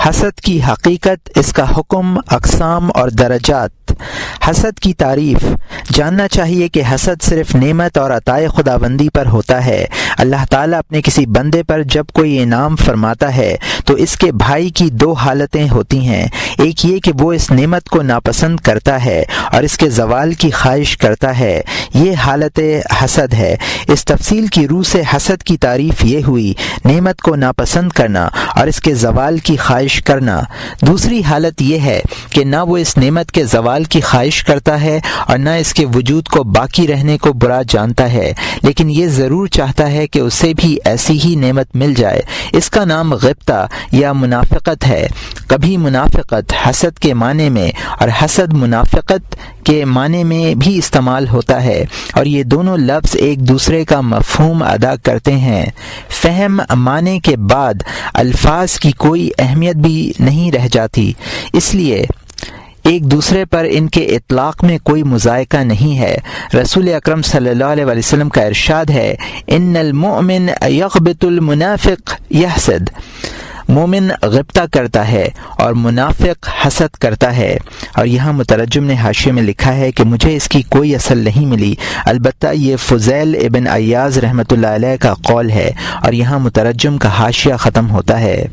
حسد کی حقیقت، اس کا حکم، اقسام اور درجات۔ حسد کی تعریف۔ جاننا چاہیے کہ حسد صرف نعمت اور عطائے خداوندی پر ہوتا ہے۔ اللہ تعالیٰ اپنے کسی بندے پر جب کوئی انعام فرماتا ہے تو اس کے بھائی کی دو حالتیں ہوتی ہیں، ایک یہ کہ وہ اس نعمت کو ناپسند کرتا ہے اور اس کے زوال کی خواہش کرتا ہے، یہ حالت حسد ہے۔ اس تفصیل کی روح سے حسد کی تعریف یہ ہوئی، نعمت کو ناپسند کرنا اور اس کے زوال کی خواہش کرنا۔ دوسری حالت یہ ہے کہ نہ وہ اس نعمت کے زوال کی خواہش کرتا ہے اور نہ اس کے وجود کو باقی رہنے کو برا جانتا ہے، لیکن یہ ضرور چاہتا ہے کہ اسے بھی ایسی ہی نعمت مل جائے۔ اس کا نام غبطہ یا منافقت ہے۔ کبھی منافقت حسد کے معنی میں اور حسد منافقت کے معنی میں بھی استعمال ہوتا ہے، اور یہ دونوں لفظ ایک دوسرے کا مفہوم ادا کرتے ہیں۔ فہم معنی کے بعد الفاظ کی کوئی اہمیت بھی نہیں رہ جاتی، اس لیے ایک دوسرے پر ان کے اطلاق میں کوئی مذائقہ نہیں ہے۔ رسول اکرم صلی اللہ علیہ وسلم کا ارشاد ہے، ان المؤمن یغبط المنافق یحسد، مومن غبطہ کرتا ہے اور منافق حسد کرتا ہے۔ اور یہاں مترجم نے حاشیے میں لکھا ہے کہ مجھے اس کی کوئی اصل نہیں ملی، البتہ یہ فضیل ابن عیاض رحمۃ اللہ علیہ کا قول ہے، اور یہاں مترجم کا حاشیہ ختم ہوتا ہے۔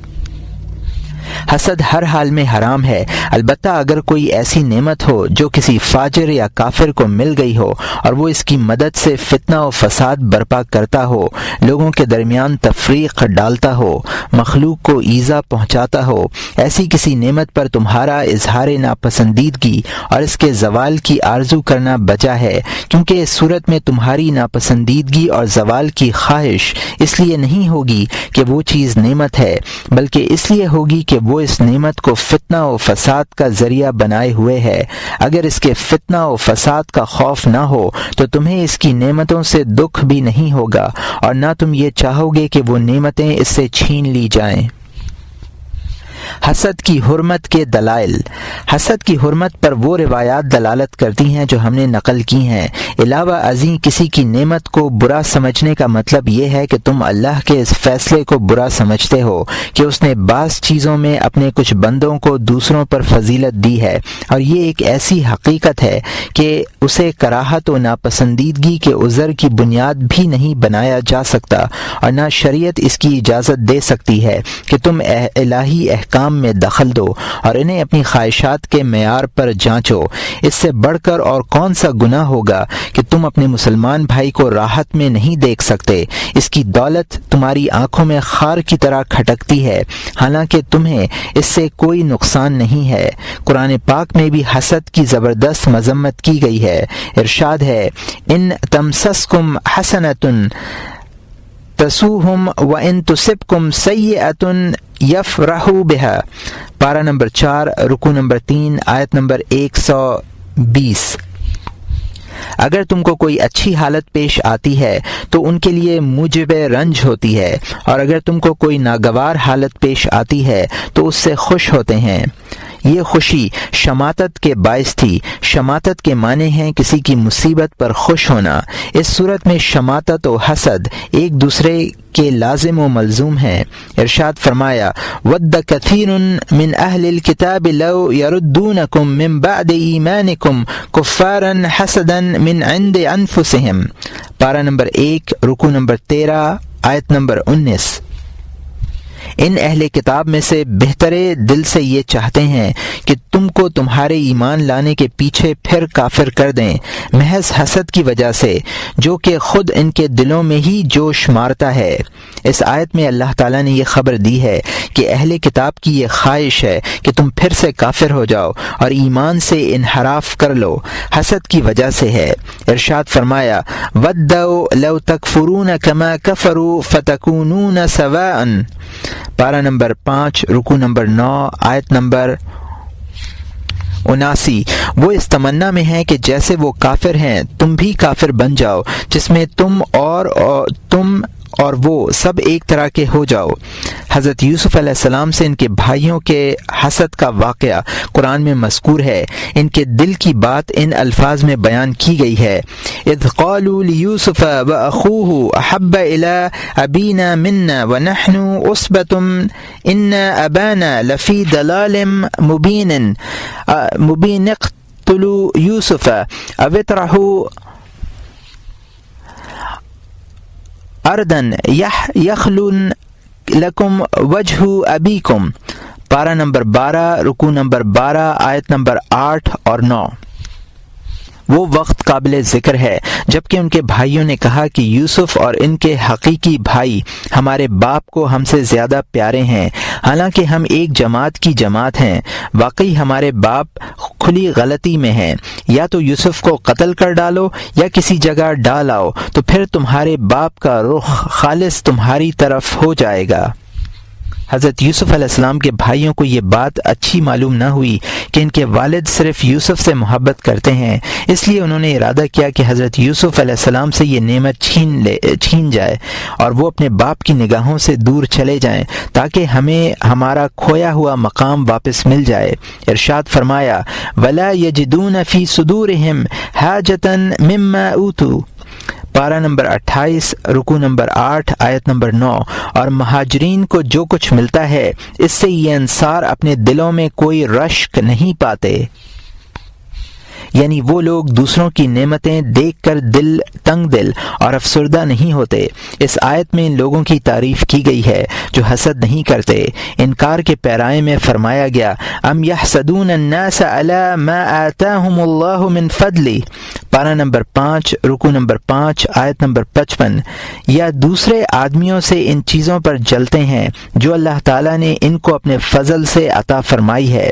حسد ہر حال میں حرام ہے، البتہ اگر کوئی ایسی نعمت ہو جو کسی فاجر یا کافر کو مل گئی ہو اور وہ اس کی مدد سے فتنہ و فساد برپا کرتا ہو، لوگوں کے درمیان تفریق ڈالتا ہو، مخلوق کو ایذا پہنچاتا ہو، ایسی کسی نعمت پر تمہارا اظہار ناپسندیدگی اور اس کے زوال کی آرزو کرنا بجا ہے، کیونکہ اس صورت میں تمہاری ناپسندیدگی اور زوال کی خواہش اس لیے نہیں ہوگی کہ وہ چیز نعمت ہے، بلکہ اس لیے ہوگی کہ وہ اس نعمت کو فتنہ و فساد کا ذریعہ بنائے ہوئے ہے۔ اگر اس کے فتنہ و فساد کا خوف نہ ہو تو تمہیں اس کی نعمتوں سے دکھ بھی نہیں ہوگا، اور نہ تم یہ چاہو گے کہ وہ نعمتیں اس سے چھین لی جائیں۔ حسد کی حرمت کے دلائل۔ حسد کی حرمت پر وہ روایات دلالت کرتی ہیں جو ہم نے نقل کی ہیں۔ علاوہ ازیں کسی کی نعمت کو برا سمجھنے کا مطلب یہ ہے کہ تم اللہ کے اس فیصلے کو برا سمجھتے ہو کہ اس نے بعض چیزوں میں اپنے کچھ بندوں کو دوسروں پر فضیلت دی ہے، اور یہ ایک ایسی حقیقت ہے کہ اسے کراہت و ناپسندیدگی کے عذر کی بنیاد بھی نہیں بنایا جا سکتا، اور نہ شریعت اس کی اجازت دے سکتی ہے کہ تم الہی احکام میں دخل دو اور انہیں اپنی خواہشات کے معیار پر جانچو۔ اس سے بڑھ کر اور کون سا گناہ ہوگا کہ تم اپنے مسلمان بھائی کو راحت میں نہیں دیکھ سکتے، اس کی دولت تمہاری آنکھوں میں خار کی طرح کھٹکتی ہے، حالانکہ تمہیں اس سے کوئی نقصان نہیں ہے۔ قرآن پاک میں بھی حسد کی زبردست مذمت کی گئی ہے۔ ارشاد ہے، ان تمسسکم حسنۃ تسوہم وان تصبکم سیئۃ یفرحوا بہا، پارہ نمبر 4 رکوع نمبر 3 آیت نمبر 120۔ اگر تم کو کوئی اچھی حالت پیش آتی ہے تو ان کے لیے موجب رنج ہوتی ہے، اور اگر تم کو کوئی ناگوار حالت پیش آتی ہے تو اس سے خوش ہوتے ہیں۔ یہ خوشی شماتت کے باعث تھی۔ شماتت کے معنی ہیں کسی کی مصیبت پر خوش ہونا۔ اس صورت میں شماتت و حسد ایک دوسرے کے لازم و ملزوم ہیں۔ ارشاد فرمایا، وَدَّ كَثِيرٌ مِّنْ أَهْلِ الْكِتَابِ لَوْ يَرُدُّونَكُم مِّن بَعْدِ إِيمَانِكُمْ كُفَّارًا حَسَدًا مِّنْ عِندِ أَنفُسِهِمْ، پارہ نمبر 1 رکوع نمبر 13 آیت نمبر 19۔ ان اہل کتاب میں سے بہترے دل سے یہ چاہتے ہیں کہ تم کو تمہارے ایمان لانے کے پیچھے پھر کافر کر دیں، محض حسد کی وجہ سے، جو کہ خود ان کے دلوں میں ہی جوش مارتا ہے۔ اس آیت میں اللہ تعالیٰ نے یہ خبر دی ہے کہ اہل کتاب کی یہ خواہش ہے کہ تم پھر سے کافر ہو جاؤ اور ایمان سے انحراف کر لو، حسد کی وجہ سے ہے۔ ارشاد فرمایا، وَدَّوْا لَوْ تَكْفُرُونَ كَمَا كَفَرُوا فَتَكُونُونَ سَوَاءً، پارہ نمبر 5 رکوع نمبر 9 آیت نمبر 79۔ وہ اس تمنا میں ہیں کہ جیسے وہ کافر ہیں تم بھی کافر بن جاؤ، جس میں تم اور وہ سب ایک طرح کے ہو جاؤ۔ حضرت یوسف علیہ السلام سے ان کے بھائیوں کے حسد کا واقعہ قرآن میں مذکور ہے۔ ان کے دل کی بات ان الفاظ میں بیان کی گئی ہے، اذ قالوا لیوسف واخوہ احب الی ابینا منا ونحن عصبۃ ان ابانا لفی ضلال مبین اقتلوا یوسف او اطرحوا ارضا یخل لکم وجہ ابیکم۔ پارہ نمبر 12، رکوع نمبر 12، آیت نمبر 8 اور 9۔ وہ وقت قابل ذکر ہے جب کہ ان کے بھائیوں نے کہا کہ یوسف اور ان کے حقیقی بھائی ہمارے باپ کو ہم سے زیادہ پیارے ہیں، حالانکہ ہم ایک جماعت کی جماعت ہیں۔ واقعی ہمارے باپ کھلی غلطی میں ہیں، یا تو یوسف کو قتل کر ڈالو یا کسی جگہ ڈال آؤ، تو پھر تمہارے باپ کا رخ خالص تمہاری طرف ہو جائے گا۔ حضرت یوسف علیہ السلام کے بھائیوں کو یہ بات اچھی معلوم نہ ہوئی کہ ان کے والد صرف یوسف سے محبت کرتے ہیں، اس لیے انہوں نے ارادہ کیا کہ حضرت یوسف علیہ السلام سے یہ نعمت چھین جائے اور وہ اپنے باپ کی نگاہوں سے دور چلے جائیں تاکہ ہمیں ہمارا کھویا ہوا مقام واپس مل جائے۔ ارشاد فرمایا، وَلَا يَجِدُونَ فِي صُدُورِهِمْ حَاجَةً مِّمَّا أُوتُوا۔ پارہ نمبر 28، رکوع نمبر 8، آیت نمبر 9۔ اور مہاجرین کو جو کچھ ملتا ہے اس سے یہ انصار اپنے دلوں میں کوئی رشک نہیں پاتے، یعنی وہ لوگ دوسروں کی نعمتیں دیکھ کر تنگ دل اور افسردہ نہیں ہوتے۔ اس آیت میں ان لوگوں کی تعریف کی گئی ہے جو حسد نہیں کرتے۔ انکار کے پیرائے میں فرمایا گیا، ام یحسدون الناس علی ما آتاہم اللہ من فضلہ۔ پارہ نمبر 5، رکوع نمبر 5، آیت نمبر 55۔ یا دوسرے آدمیوں سے ان چیزوں پر جلتے ہیں جو اللہ تعالیٰ نے ان کو اپنے فضل سے عطا فرمائی ہے۔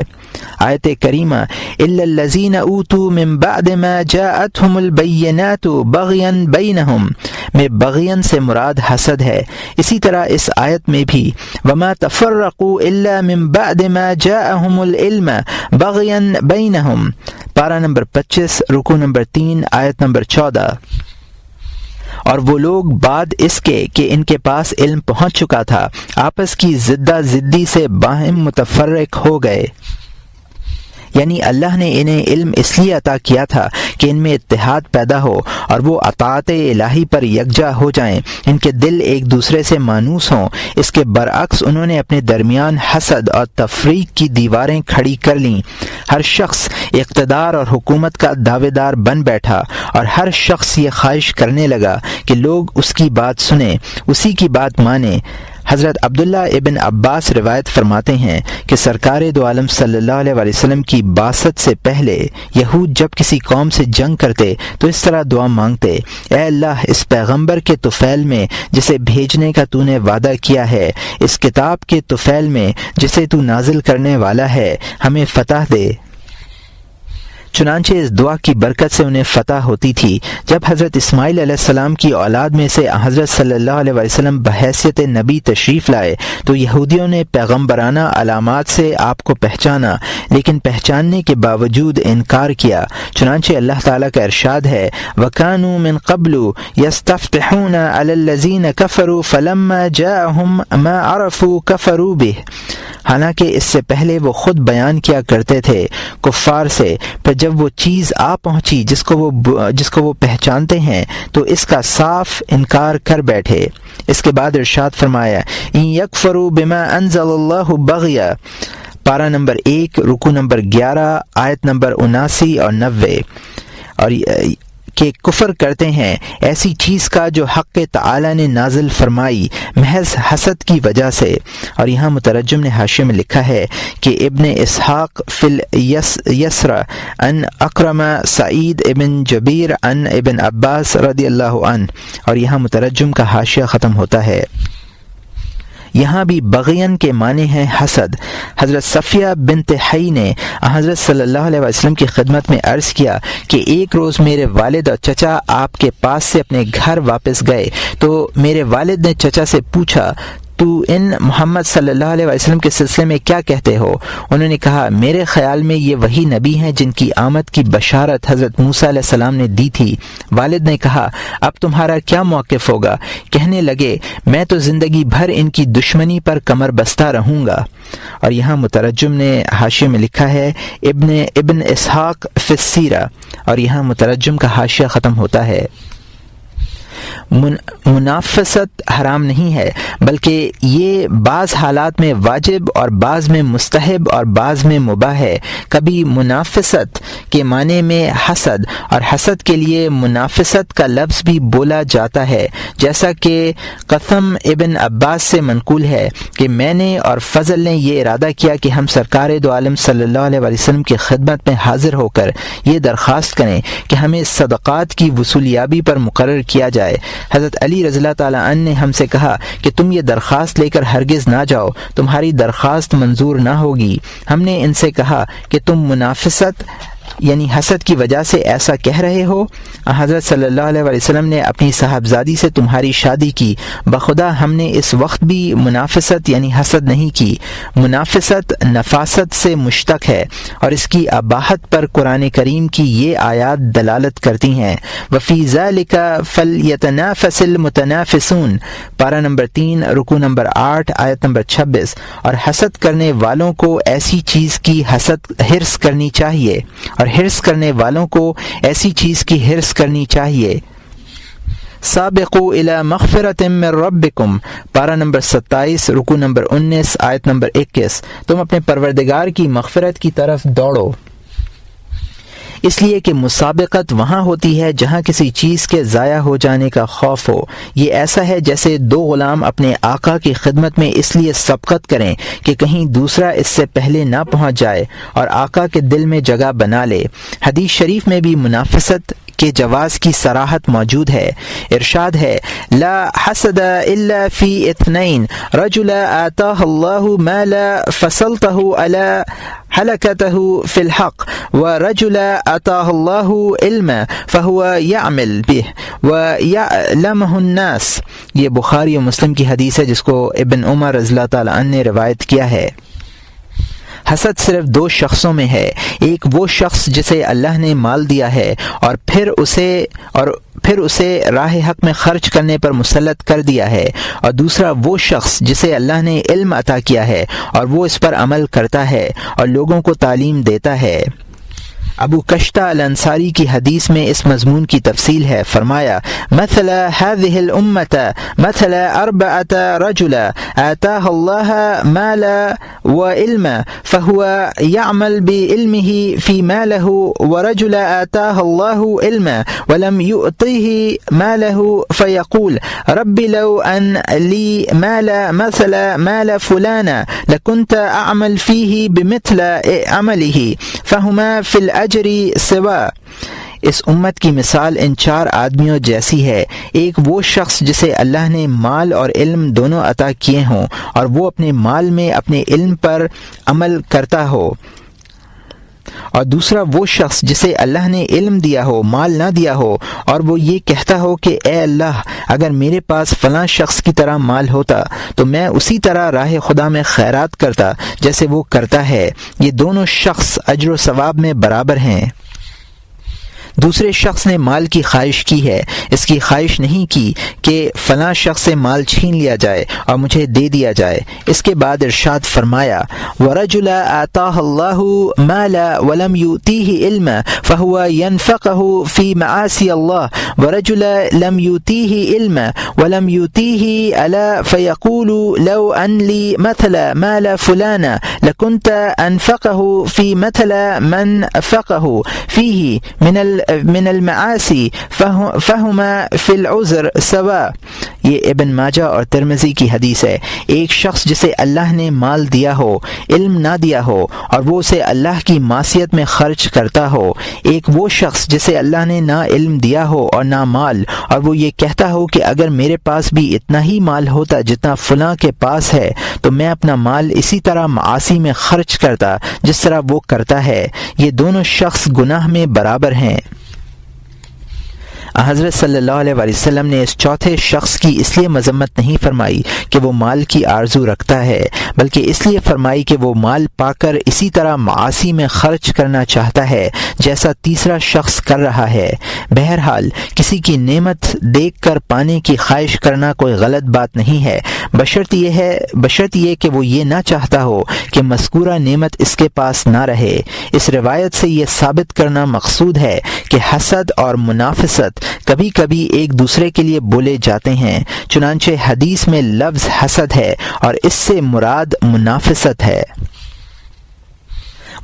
آیت کریمہ الا الذین اوتوا من بعد ما جاءتهم البینات بغیا بینہم میں بغیا سے مراد حسد ہے۔ اسی طرح اس آیت میں بھی وما تفرقوا الا من بعد ما جاءهم العلم بغیا بینہم، پارہ نمبر 25، رکوع نمبر 3، آیت نمبر 14۔ اور وہ لوگ بعد اس کے کہ ان کے پاس علم پہنچ چکا تھا آپس کی زدہ زدی سے باہم متفرق ہو گئے، یعنی اللہ نے انہیں علم اس لیے عطا کیا تھا کہ ان میں اتحاد پیدا ہو اور وہ اطاعت الہی پر یکجا ہو جائیں، ان کے دل ایک دوسرے سے مانوس ہوں۔ اس کے برعکس انہوں نے اپنے درمیان حسد اور تفریق کی دیواریں کھڑی کر لیں۔ ہر شخص اقتدار اور حکومت کا دعوے دار بن بیٹھا اور ہر شخص یہ خواہش کرنے لگا کہ لوگ اس کی بات سنیں، اسی کی بات مانیں۔ حضرت عبداللہ ابن عباس روایت فرماتے ہیں کہ سرکار دو عالم صلی اللہ علیہ وسلم کی بعثت سے پہلے یہود جب کسی قوم سے جنگ کرتے تو اس طرح دعا مانگتے، اے اللہ اس پیغمبر کے طفیل میں جسے بھیجنے کا تو نے وعدہ کیا ہے، اس کتاب کے طفیل میں جسے تو نازل کرنے والا ہے، ہمیں فتح دے۔ چنانچہ اس دعا کی برکت سے انہیں فتح ہوتی تھی۔ جب حضرت اسماعیل علیہ السلام کی اولاد میں سے حضرت صلی اللہ علیہ وسلم بحیثیت نبی تشریف لائے تو یہودیوں نے پیغمبرانہ علامات سے آپ کو پہچانا، لیکن پہچاننے کے باوجود انکار کیا۔ چنانچہ اللہ تعالیٰ کا ارشاد ہے، وَكَانُوا مِن قَبْلُ يَسْتَفْتِحُونَ عَلَى الَّذِينَ كَفَرُوا فَلَمَّا جَاءَهُم مَا عَرَفُوا كَفَرُوا بِهِ۔ حالانکہ اس سے پہلے وہ خود بیان کیا کرتے تھے کفار سے، پر جب وہ چیز آ پہنچی جس کو وہ پہچانتے ہیں تو اس کا صاف انکار کر بیٹھے۔ اس کے بعد ارشاد فرمایا، ان یکفروا بما انزل اللہ بغیا، پارہ نمبر 1، رکوع نمبر 11، آیت نمبر 79 اور 90۔ اور کہ کفر کرتے ہیں ایسی چیز کا جو حق تعالی نے نازل فرمائی محض حسد کی وجہ سے۔ اور یہاں مترجم نے حاشیے میں لکھا ہے کہ ابن اسحاق فی الیسر ان اکرم سعید ابن جبیر ان ابن عباس رضی اللہ عنہ، اور یہاں مترجم کا حاشیہ ختم ہوتا ہے۔ یہاں بھی بغین کے معنی ہیں حسد۔ حضرت صفیہ بنت حی نے حضرت صلی اللہ علیہ وسلم کی خدمت میں عرض کیا کہ ایک روز میرے والد اور چچا آپ کے پاس سے اپنے گھر واپس گئے تو میرے والد نے چچا سے پوچھا، تو ان محمد صلی اللہ علیہ وسلم کے سلسلے میں کیا کہتے ہو؟ انہوں نے کہا میرے خیال میں یہ وہی نبی ہیں جن کی آمد کی بشارت حضرت موسیٰ علیہ السلام نے دی تھی۔ والد نے کہا اب تمہارا کیا موقف ہوگا؟ کہنے لگے میں تو زندگی بھر ان کی دشمنی پر کمر بستہ رہوں گا۔ اور یہاں مترجم نے حاشیے میں لکھا ہے ابن اسحاق فی السیرہ، اور یہاں مترجم کا حاشیہ ختم ہوتا ہے۔ منافست حرام نہیں ہے، بلکہ یہ بعض حالات میں واجب اور بعض میں مستحب اور بعض میں مباح ہے۔ کبھی منافست کے معنی میں حسد، اور حسد کے لیے منافست کا لفظ بھی بولا جاتا ہے، جیسا کہ قسم ابن عباس سے منقول ہے کہ میں نے اور فضل نے یہ ارادہ کیا کہ ہم سرکار دو عالم صلی اللہ علیہ وسلم کی خدمت میں حاضر ہو کر یہ درخواست کریں کہ ہمیں صدقات کی وصولیابی پر مقرر کیا جائے۔ حضرت علی رضی اللہ تعالیٰ عنہ نے ہم سے کہا کہ تم یہ درخواست لے کر ہرگز نہ جاؤ، تمہاری درخواست منظور نہ ہوگی۔ ہم نے ان سے کہا کہ تم منافست یعنی حسد کی وجہ سے ایسا کہہ رہے ہو؟ حضرت صلی اللہ علیہ وسلم نے اپنی صاحبزادی سے تمہاری شادی کی، بخدا ہم نے اس وقت بھی منافست یعنی حسد نہیں کی۔ منافست نفاست سے مشتق ہے، اور اس کی اباحت پر قرآن کریم کی یہ آیات دلالت کرتی ہیں۔ وفی ذلک فلیتنافس المتنافسون، پارہ نمبر 3 رکوع نمبر 8 آیت نمبر 26۔ اور حسد کرنے والوں کو ایسی چیز کی حرص کرنی چاہیے، اور حرص کرنے والوں کو ایسی چیز کی حرص کرنی چاہیے۔ سابقوا الی مغفرۃ من ربکم، پارہ نمبر 27 رکوع نمبر 19 آیت نمبر 21۔ تم اپنے پروردگار کی مغفرت کی طرف دوڑو، اس لیے کہ مسابقت وہاں ہوتی ہے جہاں کسی چیز کے ضائع ہو جانے کا خوف ہو۔ یہ ایسا ہے جیسے دو غلام اپنے آقا کی خدمت میں اس لیے سبقت کریں کہ کہیں دوسرا اس سے پہلے نہ پہنچ جائے اور آقا کے دل میں جگہ بنا لے۔ حدیث شریف میں بھی منافست کے جواز کی صراحت موجود ہے۔ ارشاد ہے لا حسد الا فی اثنین، رجل آتاہ اللہ مالا فصلتہ علی حلقته فی الحق، ورجل آتاہ اللہ علم فہو یعمل به ویعلمہ الناس۔ یہ بخاری و مسلم کی حدیث ہے جس کو ابن عمر رضی اللہ تعالی عنہ نے روایت کیا ہے۔ حسد صرف دو شخصوں میں ہے، ایک وہ شخص جسے اللہ نے مال دیا ہے اور پھر اسے راہ حق میں خرچ کرنے پر مسلط کر دیا ہے، اور دوسرا وہ شخص جسے اللہ نے علم عطا کیا ہے اور وہ اس پر عمل کرتا ہے اور لوگوں کو تعلیم دیتا ہے۔ ابو کشتہ الانصاری کی حدیث میں اس مضمون کی تفصیل ہے۔ فرمایا مثل هذه الامة مثل 4 رجل آتاه الله مالا وعلما فهو يعمل بعلمه في ماله، ورجل آتاه الله علما ولم يؤطه ماله فيقول رب لو أن لي مالا مثل مال فلانا لكنت أعمل فيه بمثل عمله فهما في الأجر سوا۔ اس امت کی مثال ان 4 آدمیوں جیسی ہے، ایک وہ شخص جسے اللہ نے مال اور علم دونوں عطا کیے ہوں اور وہ اپنے مال میں اپنے علم پر عمل کرتا ہو، اور دوسرا وہ شخص جسے اللہ نے علم دیا ہو مال نہ دیا ہو اور وہ یہ کہتا ہو کہ اے اللہ اگر میرے پاس فلاں شخص کی طرح مال ہوتا تو میں اسی طرح راہ خدا میں خیرات کرتا جیسے وہ کرتا ہے۔ یہ دونوں شخص اجر و ثواب میں برابر ہیں۔ دوسرے شخص نے مال کی خواہش کی ہے، اس کی خواہش نہیں کی کہ فلاں شخص سے مال چھین لیا جائے اور مجھے دے دیا جائے۔ اس کے بعد ارشاد فرمایا وَرَجُلَ آتَاهُ اللَّهُ مَالًا وَلَمْ يُؤْتِهِ عِلْمًا فَهُوَ يَنْفَقُهُ فِي مَعَاصِيِ اللَّهِ، وَرَجُلَ لَمْ يُؤْتِهِ عِلْمًا وَلَمْ يُؤْتِهِ أَلَا فَيَقُولُ لَوْ أَنْ لِي مَثْلَ مَالَ فُلَانٍ لَكُنْتَ أَنْفَقَهُ فِي مَثْلَ مَنْ أَنْفَقَهُ فِيهِ من المعاصی فہما فی العذر سوا۔ یہ ابن ماجہ اور ترمذی کی حدیث ہے۔ ایک شخص جسے اللہ نے مال دیا ہو علم نہ دیا ہو اور وہ اسے اللہ کی معصیت میں خرچ کرتا ہو، ایک وہ شخص جسے اللہ نے نہ علم دیا ہو اور نہ مال اور وہ یہ کہتا ہو کہ اگر میرے پاس بھی اتنا ہی مال ہوتا جتنا فلاں کے پاس ہے تو میں اپنا مال اسی طرح معاصی میں خرچ کرتا جس طرح وہ کرتا ہے۔ یہ دونوں شخص گناہ میں برابر ہیں۔ حضرت صلی اللہ علیہ وسلم نے اس چوتھے شخص کی اس لیے مذمت نہیں فرمائی کہ وہ مال کی آرزو رکھتا ہے، بلکہ اس لیے فرمائی کہ وہ مال پا کر اسی طرح معاصی میں خرچ کرنا چاہتا ہے جیسا تیسرا شخص کر رہا ہے۔ بہرحال کسی کی نعمت دیکھ کر پانے کی خواہش کرنا کوئی غلط بات نہیں ہے، بشرط یہ کہ وہ یہ نہ چاہتا ہو کہ مذکورہ نعمت اس کے پاس نہ رہے۔ اس روایت سے یہ ثابت کرنا مقصود ہے کہ حسد اور منافست کبھی کبھی ایک دوسرے کے لیے بولے جاتے ہیں، چنانچہ حدیث میں لفظ حسد ہے اور اس سے مراد منافست ہے۔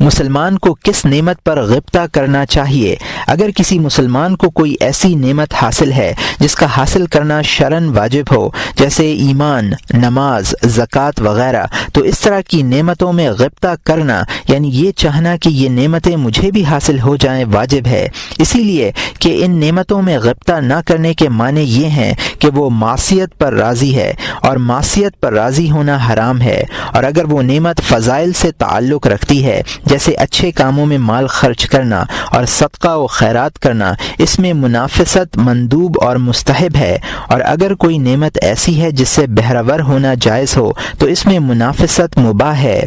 مسلمان کو کس نعمت پر غبطہ کرنا چاہیے؟ اگر کسی مسلمان کو کوئی ایسی نعمت حاصل ہے جس کا حاصل کرنا شرعاً واجب ہو، جیسے ایمان، نماز، زکوٰۃ وغیرہ، تو اس طرح کی نعمتوں میں غبطہ کرنا یعنی یہ چاہنا کہ یہ نعمتیں مجھے بھی حاصل ہو جائیں واجب ہے، اسی لیے کہ ان نعمتوں میں غبطہ نہ کرنے کے معنی یہ ہیں کہ وہ معصیت پر راضی ہے، اور معصیت پر راضی ہونا حرام ہے۔ اور اگر وہ نعمت فضائل سے تعلق رکھتی ہے، جیسے اچھے کاموں میں مال خرچ کرنا اور صدقہ و خیرات کرنا، اس میں منافست مندوب اور مستحب ہے، اور اگر کوئی نعمت ایسی ہے جس سے بہرور ہونا جائز ہو تو اس میں منافست مباح ہے۔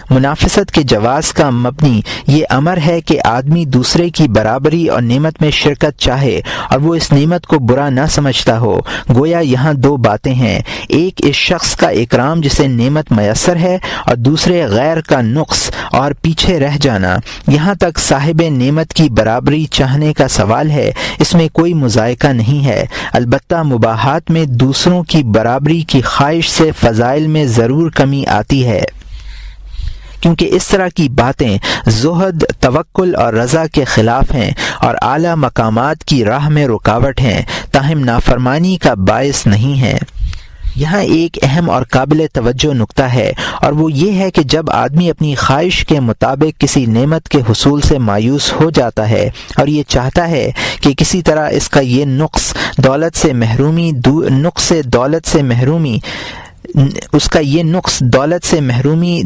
منافست کے جواز کا مبنی یہ امر ہے کہ آدمی دوسرے کی برابری اور نعمت میں شرکت چاہے اور وہ اس نعمت کو برا نہ سمجھتا ہو۔ گویا یہاں دو باتیں ہیں، ایک اس شخص کا اکرام جسے نعمت میسر ہے، اور دوسرے غیر کا نقص اور پیچھے رہ جانا۔ یہاں تک صاحب نعمت کی برابری چاہنے کا سوال ہے، اس میں کوئی مذائقہ نہیں ہے، البتہ مباحات میں دوسروں کی برابری کی خواہش سے فضائل میں ضرور کمی آتی ہے، کیونکہ اس طرح کی باتیں زہد، توکل اور رضا کے خلاف ہیں اور اعلیٰ مقامات کی راہ میں رکاوٹ ہیں، تاہم نافرمانی کا باعث نہیں ہیں۔ یہاں ایک اہم اور قابل توجہ نکتہ ہے، اور وہ یہ ہے کہ جب آدمی اپنی خواہش کے مطابق کسی نعمت کے حصول سے مایوس ہو جاتا ہے اور یہ چاہتا ہے کہ کسی طرح اس کا یہ نقص دولت سے محرومی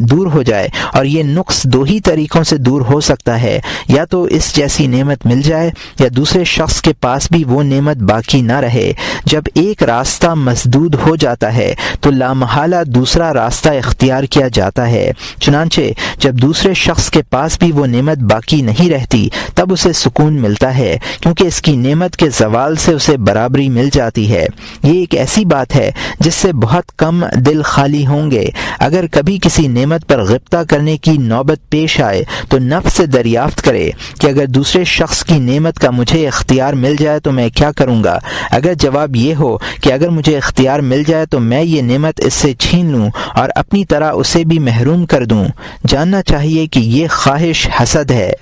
دور ہو جائے، اور یہ نقص دو ہی طریقوں سے دور ہو سکتا ہے، یا تو اس جیسی نعمت مل جائے یا دوسرے شخص کے پاس بھی وہ نعمت باقی نہ رہے۔ جب ایک راستہ مسدود ہو جاتا ہے تو لامحالہ دوسرا راستہ اختیار کیا جاتا ہے، چنانچہ جب دوسرے شخص کے پاس بھی وہ نعمت باقی نہیں رہتی تب اسے سکون ملتا ہے، کیونکہ اس کی نعمت کے زوال سے اسے برابری مل جاتی ہے۔ یہ ایک ایسی بات ہے جس سے بہت کم دل خالی ہوں گے۔ اگر کبھی کسی نعمت پر غبطہ کرنے کی نوبت پیش آئے تو نفس سے دریافت کرے کہ اگر دوسرے شخص کی نعمت کا مجھے اختیار مل جائے تو میں کیا کروں گا۔ اگر جواب یہ ہو کہ اگر مجھے اختیار مل جائے تو میں یہ نعمت اس سے چھین لوں اور اپنی طرح اسے بھی محروم کر دوں، جاننا چاہیے کہ یہ خواہش حسد ہے۔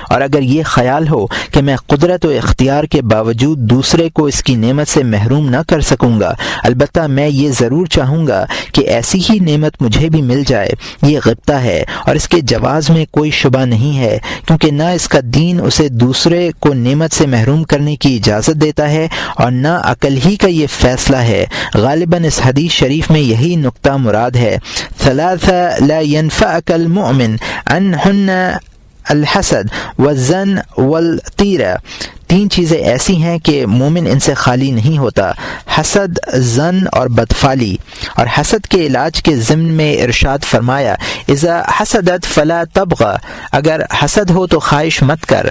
اور اگر یہ خیال ہو کہ میں قدرت و اختیار کے باوجود دوسرے کو اس کی نعمت سے محروم نہ کر سکوں گا، البتہ میں یہ ضرور چاہوں گا کہ ایسی ہی نعمت مجھے بھی مل جائے، یہ غبطہ ہے اور اس کے جواز میں کوئی شبہ نہیں ہے، کیونکہ نہ اس کا دین اسے دوسرے کو نعمت سے محروم کرنے کی اجازت دیتا ہے اور نہ عقل ہی کا یہ فیصلہ ہے۔ غالباً اس حدیث شریف میں یہی نقطہ مراد ہے، ثلاثہ لا ينفعك المؤمن عنہن الحسد والظن والطیرہ، تین چیزیں ایسی ہیں کہ مومن ان سے خالی نہیں ہوتا، حسد، ظن اور بدفعلی۔ اور حسد کے علاج کے ضمن میں ارشاد فرمایا، اذا حسدت فلا تبغ، اگر حسد ہو تو خواہش مت کر۔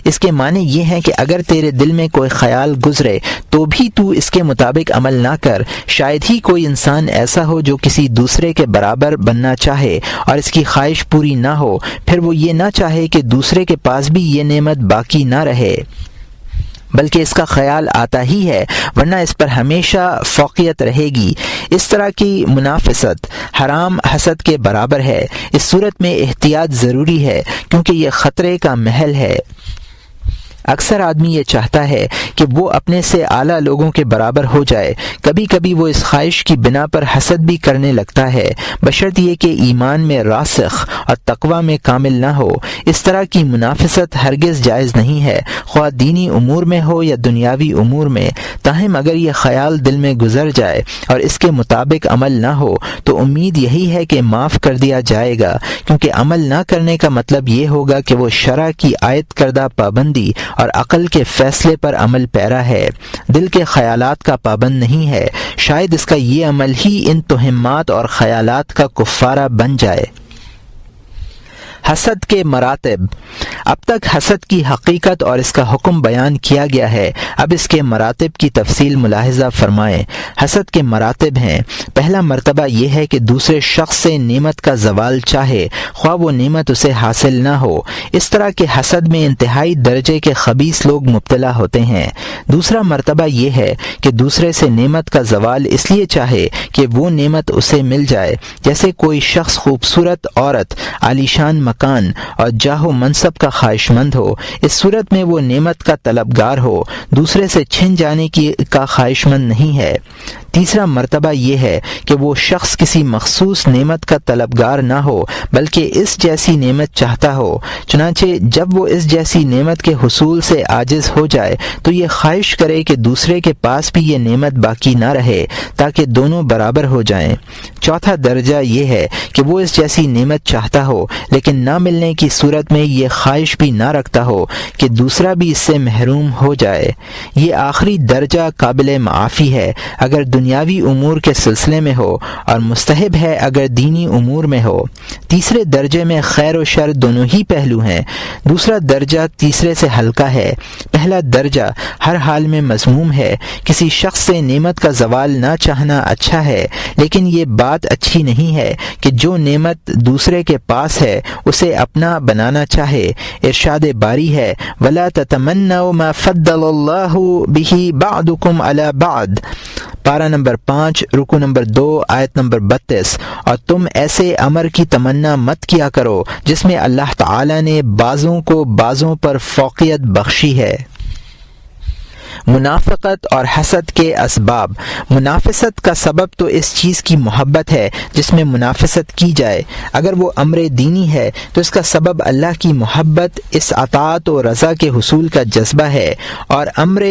اس کے معنی یہ ہیں کہ اگر تیرے دل میں کوئی خیال گزرے تو بھی تو اس کے مطابق عمل نہ کر۔ شاید ہی کوئی انسان ایسا ہو جو کسی دوسرے کے برابر بننا چاہے اور اس کی خواہش پوری نہ ہو، پھر وہ یہ نہ چاہے کہ دوسرے کے پاس بھی یہ نعمت باقی نہ رہے، بلکہ اس کا خیال آتا ہی ہے، ورنہ اس پر ہمیشہ فوقیت رہے گی۔ اس طرح کی منافست حرام حسد کے برابر ہے۔ اس صورت میں احتیاط ضروری ہے، کیونکہ یہ خطرے کا محل ہے۔ اکثر آدمی یہ چاہتا ہے کہ وہ اپنے سے اعلیٰ لوگوں کے برابر ہو جائے، کبھی کبھی وہ اس خواہش کی بنا پر حسد بھی کرنے لگتا ہے، بشرط یہ کہ ایمان میں راسخ اور تقوی میں کامل نہ ہو، اس طرح کی منافست ہرگز جائز نہیں ہے، خواہ دینی امور میں ہو یا دنیاوی امور میں۔ تاہم اگر یہ خیال دل میں گزر جائے اور اس کے مطابق عمل نہ ہو تو امید یہی ہے کہ معاف کر دیا جائے گا، کیونکہ عمل نہ کرنے کا مطلب یہ ہوگا کہ وہ شرع کی عائد کردہ پابندی اور عقل کے فیصلے پر عمل پیرا ہے، دل کے خیالات کا پابند نہیں ہے۔ شاید اس کا یہ عمل ہی ان توہمات اور خیالات کا کفارہ بن جائے۔ حسد کے مراتب۔ اب تک حسد کی حقیقت اور اس کا حکم بیان کیا گیا ہے، اب اس کے مراتب کی تفصیل ملاحظہ فرمائیں۔ حسد کے مراتب ہیں: پہلا مرتبہ یہ ہے کہ دوسرے شخص سے نعمت کا زوال چاہے، خواہ وہ نعمت اسے حاصل نہ ہو۔ اس طرح کے حسد میں انتہائی درجے کے خبیث لوگ مبتلا ہوتے ہیں۔ دوسرا مرتبہ یہ ہے کہ دوسرے سے نعمت کا زوال اس لیے چاہے کہ وہ نعمت اسے مل جائے، جیسے کوئی شخص خوبصورت عورت، عالیشان مکان اور جاہ و منصب کا خواہش مند ہو، اس صورت میں وہ نعمت کا طلبگار ہو، دوسرے سے چھن جانے کا خواہش مند نہیں ہے۔ تیسرا مرتبہ یہ ہے کہ وہ شخص کسی مخصوص نعمت کا طلبگار نہ ہو بلکہ اس جیسی نعمت چاہتا ہو، چنانچہ جب وہ اس جیسی نعمت کے حصول سے عاجز ہو جائے تو یہ خواہش کرے کہ دوسرے کے پاس بھی یہ نعمت باقی نہ رہے تاکہ دونوں برابر ہو جائیں۔ چوتھا درجہ یہ ہے کہ وہ اس جیسی نعمت چاہتا ہو لیکن نہ ملنے کی صورت میں یہ خواہش بھی نہ رکھتا ہو کہ دوسرا بھی اس سے محروم ہو جائے۔ یہ آخری درجہ قابل معافی ہے اگر دنیاوی امور کے سلسلے میں ہو اور مستحب ہے اگر دینی امور میں ہو۔ تیسرے درجے میں خیر و شر دونوں ہی پہلو ہیں۔ دوسرا درجہ تیسرے سے ہلکا ہے۔ پہلا درجہ ہر حال میں مذموم ہے۔ کسی شخص سے نعمت کا زوال نہ چاہنا اچھا ہے، لیکن یہ بات اچھی نہیں ہے کہ جو نعمت دوسرے کے پاس ہے اسے اپنا بنانا چاہے۔ ارشاد باری ہے وَلَا تَتَمَنَّوْا مَا فَضَّلَ اللَّهُ بِهِ بَعْضُكُمْ عَلَى بَعْضٍ، پارہ نمبر 5 رکو نمبر 2 آیت نمبر 32۔ اور تم ایسے امر کی تمنا مت کیا کرو جس میں اللہ تعالی نے بعضوں کو بعضوں پر فوقیت بخشی ہے۔ منافقت اور حسد کے اسباب۔ منافست کا سبب تو اس چیز کی محبت ہے جس میں منافست کی جائے۔ اگر وہ امر دینی ہے تو اس کا سبب اللہ کی محبت، اس اطاعت و رضا کے حصول کا جذبہ ہے، اور امر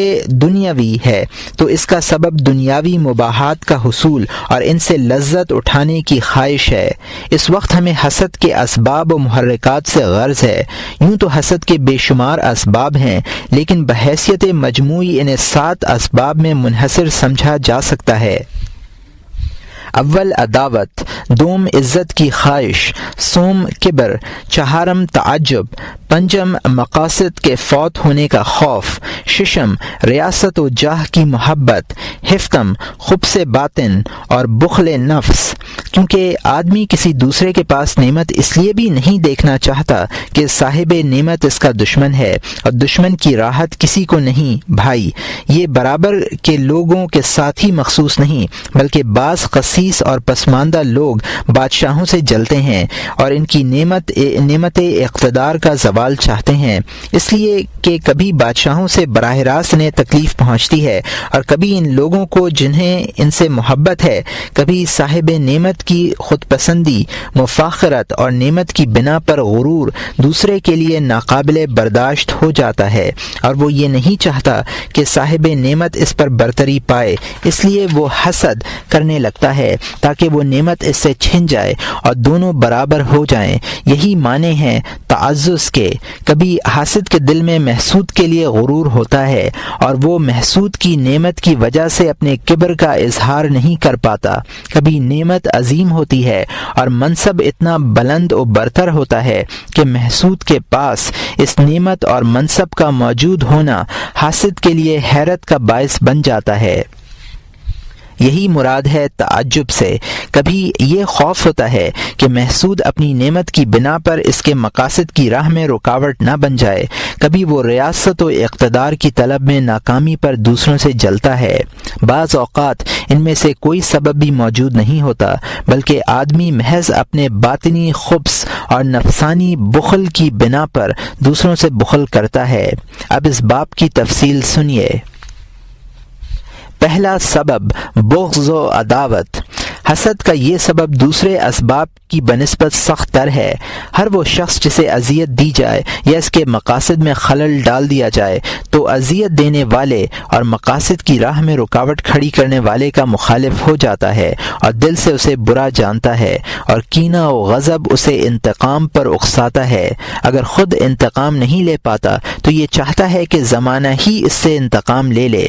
دنیاوی ہے تو اس کا سبب دنیاوی مباحات کا حصول اور ان سے لذت اٹھانے کی خواہش ہے۔ اس وقت ہمیں حسد کے اسباب و محرکات سے غرض ہے۔ یوں تو حسد کے بے شمار اسباب ہیں، لیکن بحیثیت مجموعی انہیں 7 اسباب میں منحصر سمجھا جا سکتا ہے۔ اول عداوت، دوم عزت کی خواہش، سوم کبر، چہارم تعجب، پنجم مقاصد کے فوت ہونے کا خوف، ششم ریاست و جاہ کی محبت، ہفتم خبث باطن اور بخل نفس، کیونکہ آدمی کسی دوسرے کے پاس نعمت اس لیے بھی نہیں دیکھنا چاہتا کہ صاحب نعمت اس کا دشمن ہے، اور دشمن کی راحت کسی کو نہیں بھائی۔ یہ برابر کے لوگوں کے ساتھ ہی مخصوص نہیں بلکہ بعض خسیس اور پسماندہ لوگ بادشاہوں سے جلتے ہیں اور ان کی نعمت اقتدار کا زوال چاہتے ہیں، اس لیے کہ کبھی بادشاہوں سے براہ راست انہیں تکلیف پہنچتی ہے، اور کبھی ان لوگوں کو جنہیں ان سے محبت ہے، کبھی صاحب نعمت کی خود پسندی، مفاخرت اور نعمت کی بنا پر غرور دوسرے کے لیے ناقابل برداشت ہو جاتا ہے، اور وہ یہ نہیں چاہتا کہ صاحب نعمت اس پر برتری پائے، اس لیے وہ حسد کرنے لگتا ہے تاکہ وہ نعمت اس سے چھن جائے اور دونوں برابر ہو جائیں۔ یہی معنی ہیں تعزز کے۔ کبھی حاسد کے دل میں محسود کے لیے غرور ہوتا ہے اور وہ محسود کی نعمت کی وجہ سے اپنے کبر کا اظہار نہیں کر پاتا۔ کبھی نعمت عظیم ہوتی ہے اور منصب اتنا بلند و برتر ہوتا ہے کہ محسود کے پاس اس نعمت اور منصب کا موجود ہونا حاسد کے لیے حیرت کا باعث بن جاتا ہے۔ یہی مراد ہے تعجب سے۔ کبھی یہ خوف ہوتا ہے کہ محسود اپنی نعمت کی بنا پر اس کے مقاصد کی راہ میں رکاوٹ نہ بن جائے۔ کبھی وہ ریاست و اقتدار کی طلب میں ناکامی پر دوسروں سے جلتا ہے۔ بعض اوقات ان میں سے کوئی سبب بھی موجود نہیں ہوتا بلکہ آدمی محض اپنے باطنی خبث اور نفسانی بخل کی بنا پر دوسروں سے بخل کرتا ہے۔ اب اس باب کی تفصیل سنیے۔ پہلا سبب بغض و عداوت۔ حسد کا یہ سبب دوسرے اسباب کی بنسبت سخت تر ہے۔ ہر وہ شخص جسے اذیت دی جائے یا اس کے مقاصد میں خلل ڈال دیا جائے تو اذیت دینے والے اور مقاصد کی راہ میں رکاوٹ کھڑی کرنے والے کا مخالف ہو جاتا ہے اور دل سے اسے برا جانتا ہے، اور کینہ و غضب اسے انتقام پر اکساتا ہے۔ اگر خود انتقام نہیں لے پاتا تو یہ چاہتا ہے کہ زمانہ ہی اس سے انتقام لے لے۔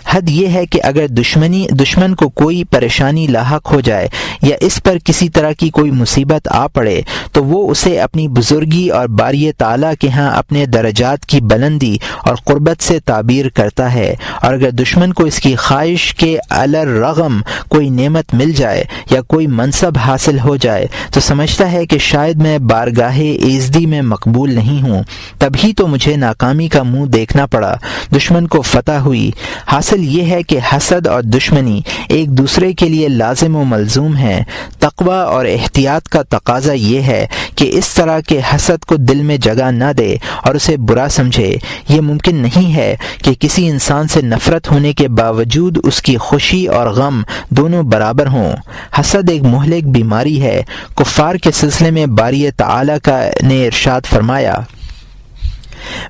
حد یہ ہے کہ اگر دشمن کو کوئی پریشانی لاحق ہو جائے یا اس پر کسی طرح کی کوئی مصیبت آ پڑے تو وہ اسے اپنی بزرگی اور باری تعالیٰ کے ہاں اپنے درجات کی بلندی اور قربت سے تعبیر کرتا ہے، اور اگر دشمن کو اس کی خواہش کے الرغم کوئی نعمت مل جائے یا کوئی منصب حاصل ہو جائے تو سمجھتا ہے کہ شاید میں بارگاہ ایزدی میں مقبول نہیں ہوں، تبھی تو مجھے ناکامی کا منہ دیکھنا پڑا، دشمن کو فتح ہوئی۔ حاصل یہ ہے کہ حسد اور دشمنی ایک دوسرے کے لیے لازم و ملزوم ہیں۔ تقوی اور احتیاط کا تقاضا یہ ہے کہ اس طرح کے حسد کو دل میں جگہ نہ دے اور اسے برا سمجھے۔ یہ ممکن نہیں ہے کہ کسی انسان سے نفرت ہونے کے باوجود اس کی خوشی اور غم دونوں برابر ہوں۔ حسد ایک مہلک بیماری ہے۔ کفار کے سلسلے میں باری تعالیٰ نے ارشاد فرمایا،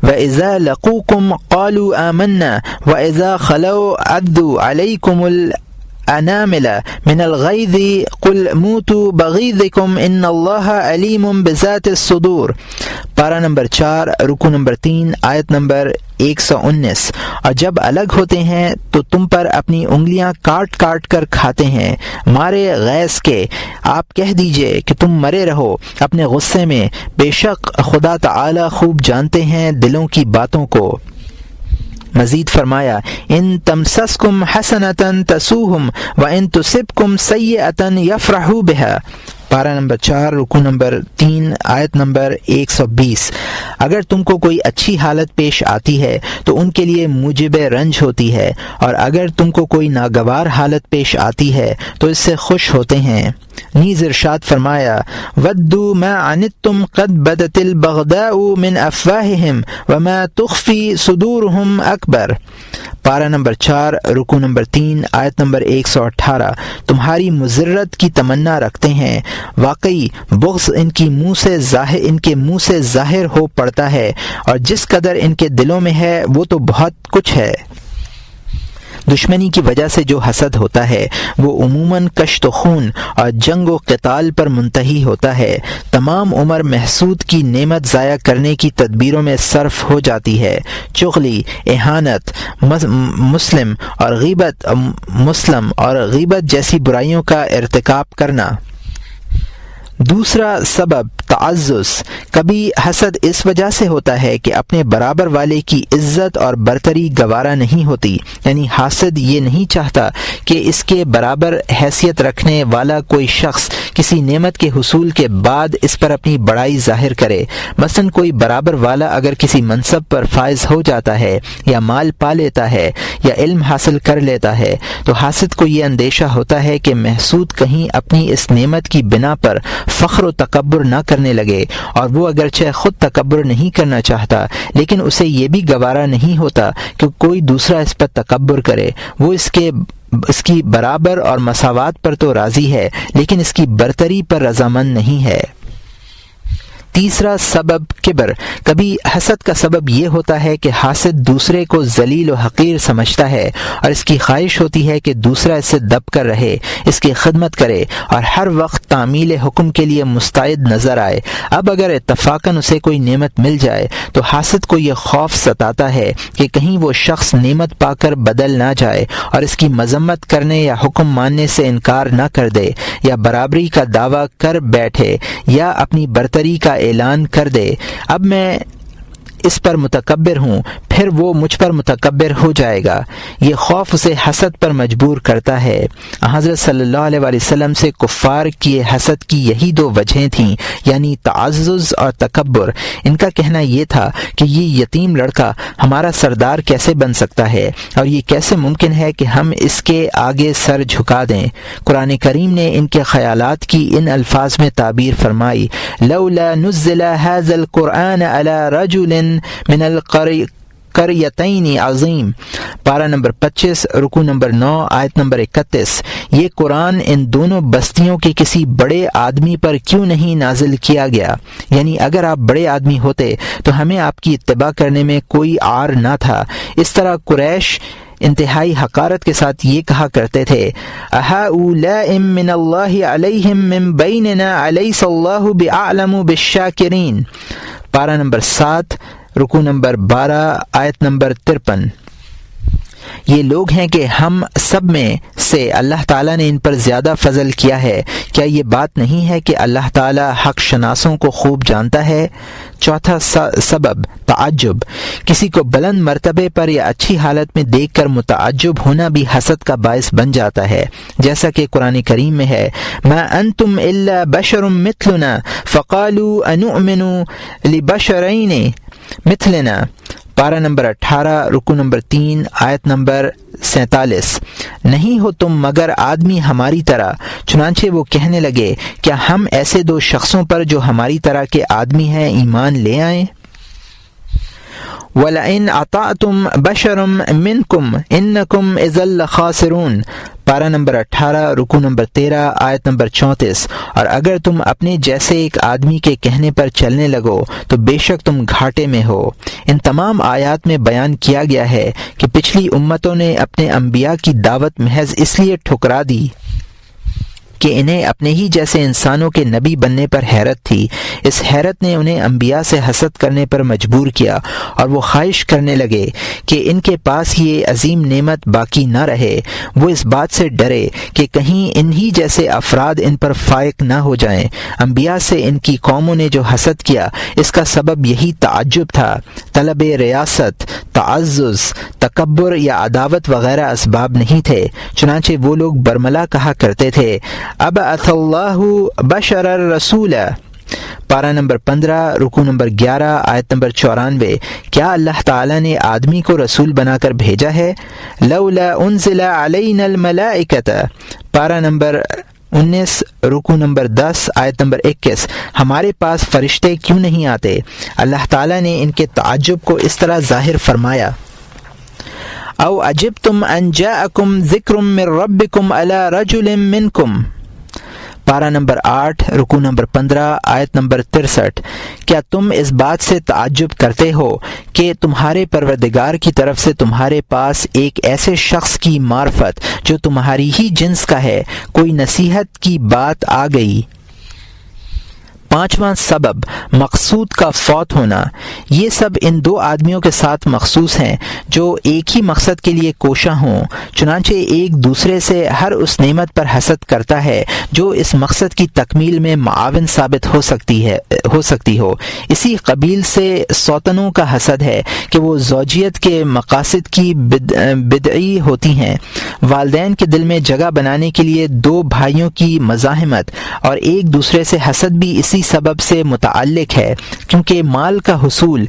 وَإِذَا لَقُوكُمْ قَالُوا آمَنَّا وَإِذَا خَلَوْا عَضُّوا عَلَيْكُمُ الْأَنَامِلَ مِنَ الْغَيْظِ قُلْ مُوتُوا بَغِيظِكُمْ إِنَّ اللَّهَ عَلِيمٌ بِذَاتِ الصُّدُورِ۔ پارہ نمبر 4 رکوع نمبر 3 آیت نمبر 119۔ اور جب الگ ہوتے ہیں تو تم پر اپنی انگلیاں کاٹ کاٹ کر کھاتے ہیں، مارے غیظ کے۔ آپ کہہ دیجئے کہ تم مرے رہو اپنے غصے میں، بے شک خدا تعالی خوب جانتے ہیں دلوں کی باتوں کو۔ مزید فرمایا، ان تمسسکم حسنۃ تسوہم وان تصبکم سیئۃ یفرحوا بہا۔ پارہ نمبر 4 رکوع نمبر 3 آیت نمبر 120۔ اگر تم کو کوئی اچھی حالت پیش آتی ہے تو ان کے لیے موجب رنج ہوتی ہے، اور اگر تم کو کوئی ناگوار حالت پیش آتی ہے تو اس سے خوش ہوتے ہیں۔ نیز ارشاد فرمایا، وَدُّوا مَا عَنِتُّمْ قَدْ بَدَتِ الْبَغْضَاءُ مِنْ أَفْوَاهِهِمْ وَمَا تُخْفِي صُدُورُهُمْ أَكْبَرُ۔ پارہ نمبر 4 رکوع نمبر 3 آیت نمبر 118۔ تمہاری مضرت کی تمنا رکھتے ہیں، واقعی بغض ان کے منہ سے ظاہر ہو پڑتا ہے، اور جس قدر ان کے دلوں میں ہے وہ تو بہت کچھ ہے۔ دشمنی کی وجہ سے جو حسد ہوتا ہے وہ عموماً کشت و خون اور جنگ و قتال پر منتہی ہوتا ہے۔ تمام عمر محسود کی نعمت ضائع کرنے کی تدبیروں میں صرف ہو جاتی ہے۔ چغلی، اہانت، مسلم اور غیبت جیسی برائیوں کا ارتکاب کرنا۔ دوسرا سبب تعزز۔ کبھی حسد اس وجہ سے ہوتا ہے کہ اپنے برابر والے کی عزت اور برتری گوارا نہیں ہوتی، یعنی حاسد یہ نہیں چاہتا کہ اس کے برابر حیثیت رکھنے والا کوئی شخص کسی نعمت کے حصول کے بعد اس پر اپنی بڑائی ظاہر کرے۔ مثلا کوئی برابر والا اگر کسی منصب پر فائز ہو جاتا ہے یا مال پا لیتا ہے یا علم حاصل کر لیتا ہے تو حاسد کو یہ اندیشہ ہوتا ہے کہ محسود کہیں اپنی اس نعمت کی بنا پر فخر و تکبر نہ کرنے لگے، اور وہ اگرچہ خود تکبر نہیں کرنا چاہتا لیکن اسے یہ بھی گوارا نہیں ہوتا کہ کوئی دوسرا اس پر تکبر کرے۔ وہ اس کی برابر اور مساوات پر تو راضی ہے لیکن اس کی برتری پر رضامند نہیں ہے۔ تیسرا سبب کبر۔ کبھی حسد کا سبب یہ ہوتا ہے کہ حاسد دوسرے کو ذلیل و حقیر سمجھتا ہے اور اس کی خواہش ہوتی ہے کہ دوسرا اس سے دب کر رہے، اس کی خدمت کرے اور ہر وقت تعمیل حکم کے لیے مستعد نظر آئے۔ اب اگر اتفاقاً اسے کوئی نعمت مل جائے تو حاسد کو یہ خوف ستاتا ہے کہ کہیں وہ شخص نعمت پا کر بدل نہ جائے اور اس کی مذمت کرنے یا حکم ماننے سے انکار نہ کر دے، یا برابری کا دعویٰ کر بیٹھے یا اپنی برتری کا اعلان کر دے۔ اب میں اس پر متکبر ہوں، پھر وہ مجھ پر متکبر ہو جائے گا۔ یہ خوف اسے حسد پر مجبور کرتا ہے۔ حضرت صلی اللہ علیہ وسلم سے کفار کی حسد کی یہی دو وجہیں تھیں، یعنی تعزز اور تکبر۔ ان کا کہنا یہ تھا کہ یہ یتیم لڑکا ہمارا سردار کیسے بن سکتا ہے، اور یہ کیسے ممکن ہے کہ ہم اس کے آگے سر جھکا دیں۔ قرآن کریم نے ان کے خیالات کی ان الفاظ میں تعبیر فرمائی، لولا نزل هذا القرآن على رجل من قریتین عظیم، پارہ نمبر 25 رکوع نمبر 9 آیت نمبر 31۔ یہ قرآن ان دونوں بستیوں کے کسی بڑے آدمی پر کیوں نہیں نازل کیا گیا؟ یعنی اگر آپ بڑے آدمی ہوتے تو ہمیں آپ کی اتباع کرنے میں کوئی عار نہ تھا۔ اس طرح قریش انتہائی حقارت کے ساتھ یہ کہا کرتے تھے، اَهَؤُلَاءِ مِّنَ اللَّهِ عَلَيْهِم مِّن بَيْنِنَا أَلَيْسَ اللَّهُ بِأَعْلَمُ بِالشَّاكِرِينَ، پارہ نمبر 7 رکوع نمبر 12 آیت نمبر 53۔ یہ لوگ ہیں کہ ہم سب میں سے اللہ تعالیٰ نے ان پر زیادہ فضل کیا ہے، کیا یہ بات نہیں ہے کہ اللہ تعالیٰ حق شناسوں کو خوب جانتا ہے؟ چوتھا سبب تعجب، کسی کو بلند مرتبے پر یا اچھی حالت میں دیکھ کر متعجب ہونا بھی حسد کا باعث بن جاتا ہے، جیسا کہ قرآن کریم میں ہے، ما انتم الا بشر مثلنا فقالوا انؤمن لبشرین مثلنا، پارہ نمبر 18 رکوع نمبر 3 آیت نمبر 47۔ نہیں ہو تم مگر آدمی ہماری طرح، چنانچہ وہ کہنے لگے کیا ہم ایسے دو شخصوں پر جو ہماری طرح کے آدمی ہیں ایمان لے آئیں؟ وَلَئِنْ أَطَعْتُمْ بَشَرًا مِّنْكُمْ إِنَّكُمْ إِذًا لَخَاسِرُونَ، پارہ نمبر 18 رکوع نمبر 13 آیت نمبر 34۔ اور اگر تم اپنے جیسے ایک آدمی کے کہنے پر چلنے لگو تو بے شک تم گھاٹے میں ہو۔ ان تمام آیات میں بیان کیا گیا ہے کہ پچھلی امتوں نے اپنے انبیاء کی دعوت محض اس لیے ٹھکرا دی کہ انہیں اپنے ہی جیسے انسانوں کے نبی بننے پر حیرت تھی۔ اس حیرت نے انہیں انبیاء سے حسد کرنے پر مجبور کیا اور وہ خواہش کرنے لگے کہ ان کے پاس یہ عظیم نعمت باقی نہ رہے۔ وہ اس بات سے ڈرے کہ کہیں انہی جیسے افراد ان پر فائق نہ ہو جائیں۔ انبیاء سے ان کی قوموں نے جو حسد کیا اس کا سبب یہی تعجب تھا، طلب ریاست، تعزز، تکبر یا عداوت وغیرہ اسباب نہیں تھے۔ چنانچہ وہ لوگ برملا کہا کرتے تھے، ابعث اللہ بشر الرسول، پارہ نمبر 15 رکوع نمبر 11 آیت نمبر 94۔ کیا اللہ تعالیٰ نے آدمی کو رسول بنا کر بھیجا ہے؟ لولا انزل علینا الملائکۃ، پارہ نمبر 19 رکوع نمبر 10 آیت نمبر 21۔ ہمارے پاس فرشتے کیوں نہیں آتے؟ اللہ تعالیٰ نے ان کے تعجب کو اس طرح ظاہر فرمایا، او عجبتم ان جاءکم ذکر من ربکم علی رجل منکم، پارہ نمبر 8 رکوع نمبر 15 آیت نمبر 63۔ کیا تم اس بات سے تعجب کرتے ہو کہ تمہارے پروردگار کی طرف سے تمہارے پاس ایک ایسے شخص کی معرفت جو تمہاری ہی جنس کا ہے کوئی نصیحت کی بات آ گئی؟ پانچواں سبب مقصود کا فوت ہونا، یہ سب ان دو آدمیوں کے ساتھ مخصوص ہیں جو ایک ہی مقصد کے لیے کوشاں ہوں، چنانچہ ایک دوسرے سے ہر اس نعمت پر حسد کرتا ہے جو اس مقصد کی تکمیل میں معاون ثابت ہو سکتی ہو۔ اسی قبیل سے سوتنوں کا حسد ہے کہ وہ زوجیت کے مقاصد کی بدعی ہوتی ہیں۔ والدین کے دل میں جگہ بنانے کے لیے دو بھائیوں کی مزاحمت اور ایک دوسرے سے حسد بھی اسی سبب سے متعلق ہے، کیونکہ مال کا حصول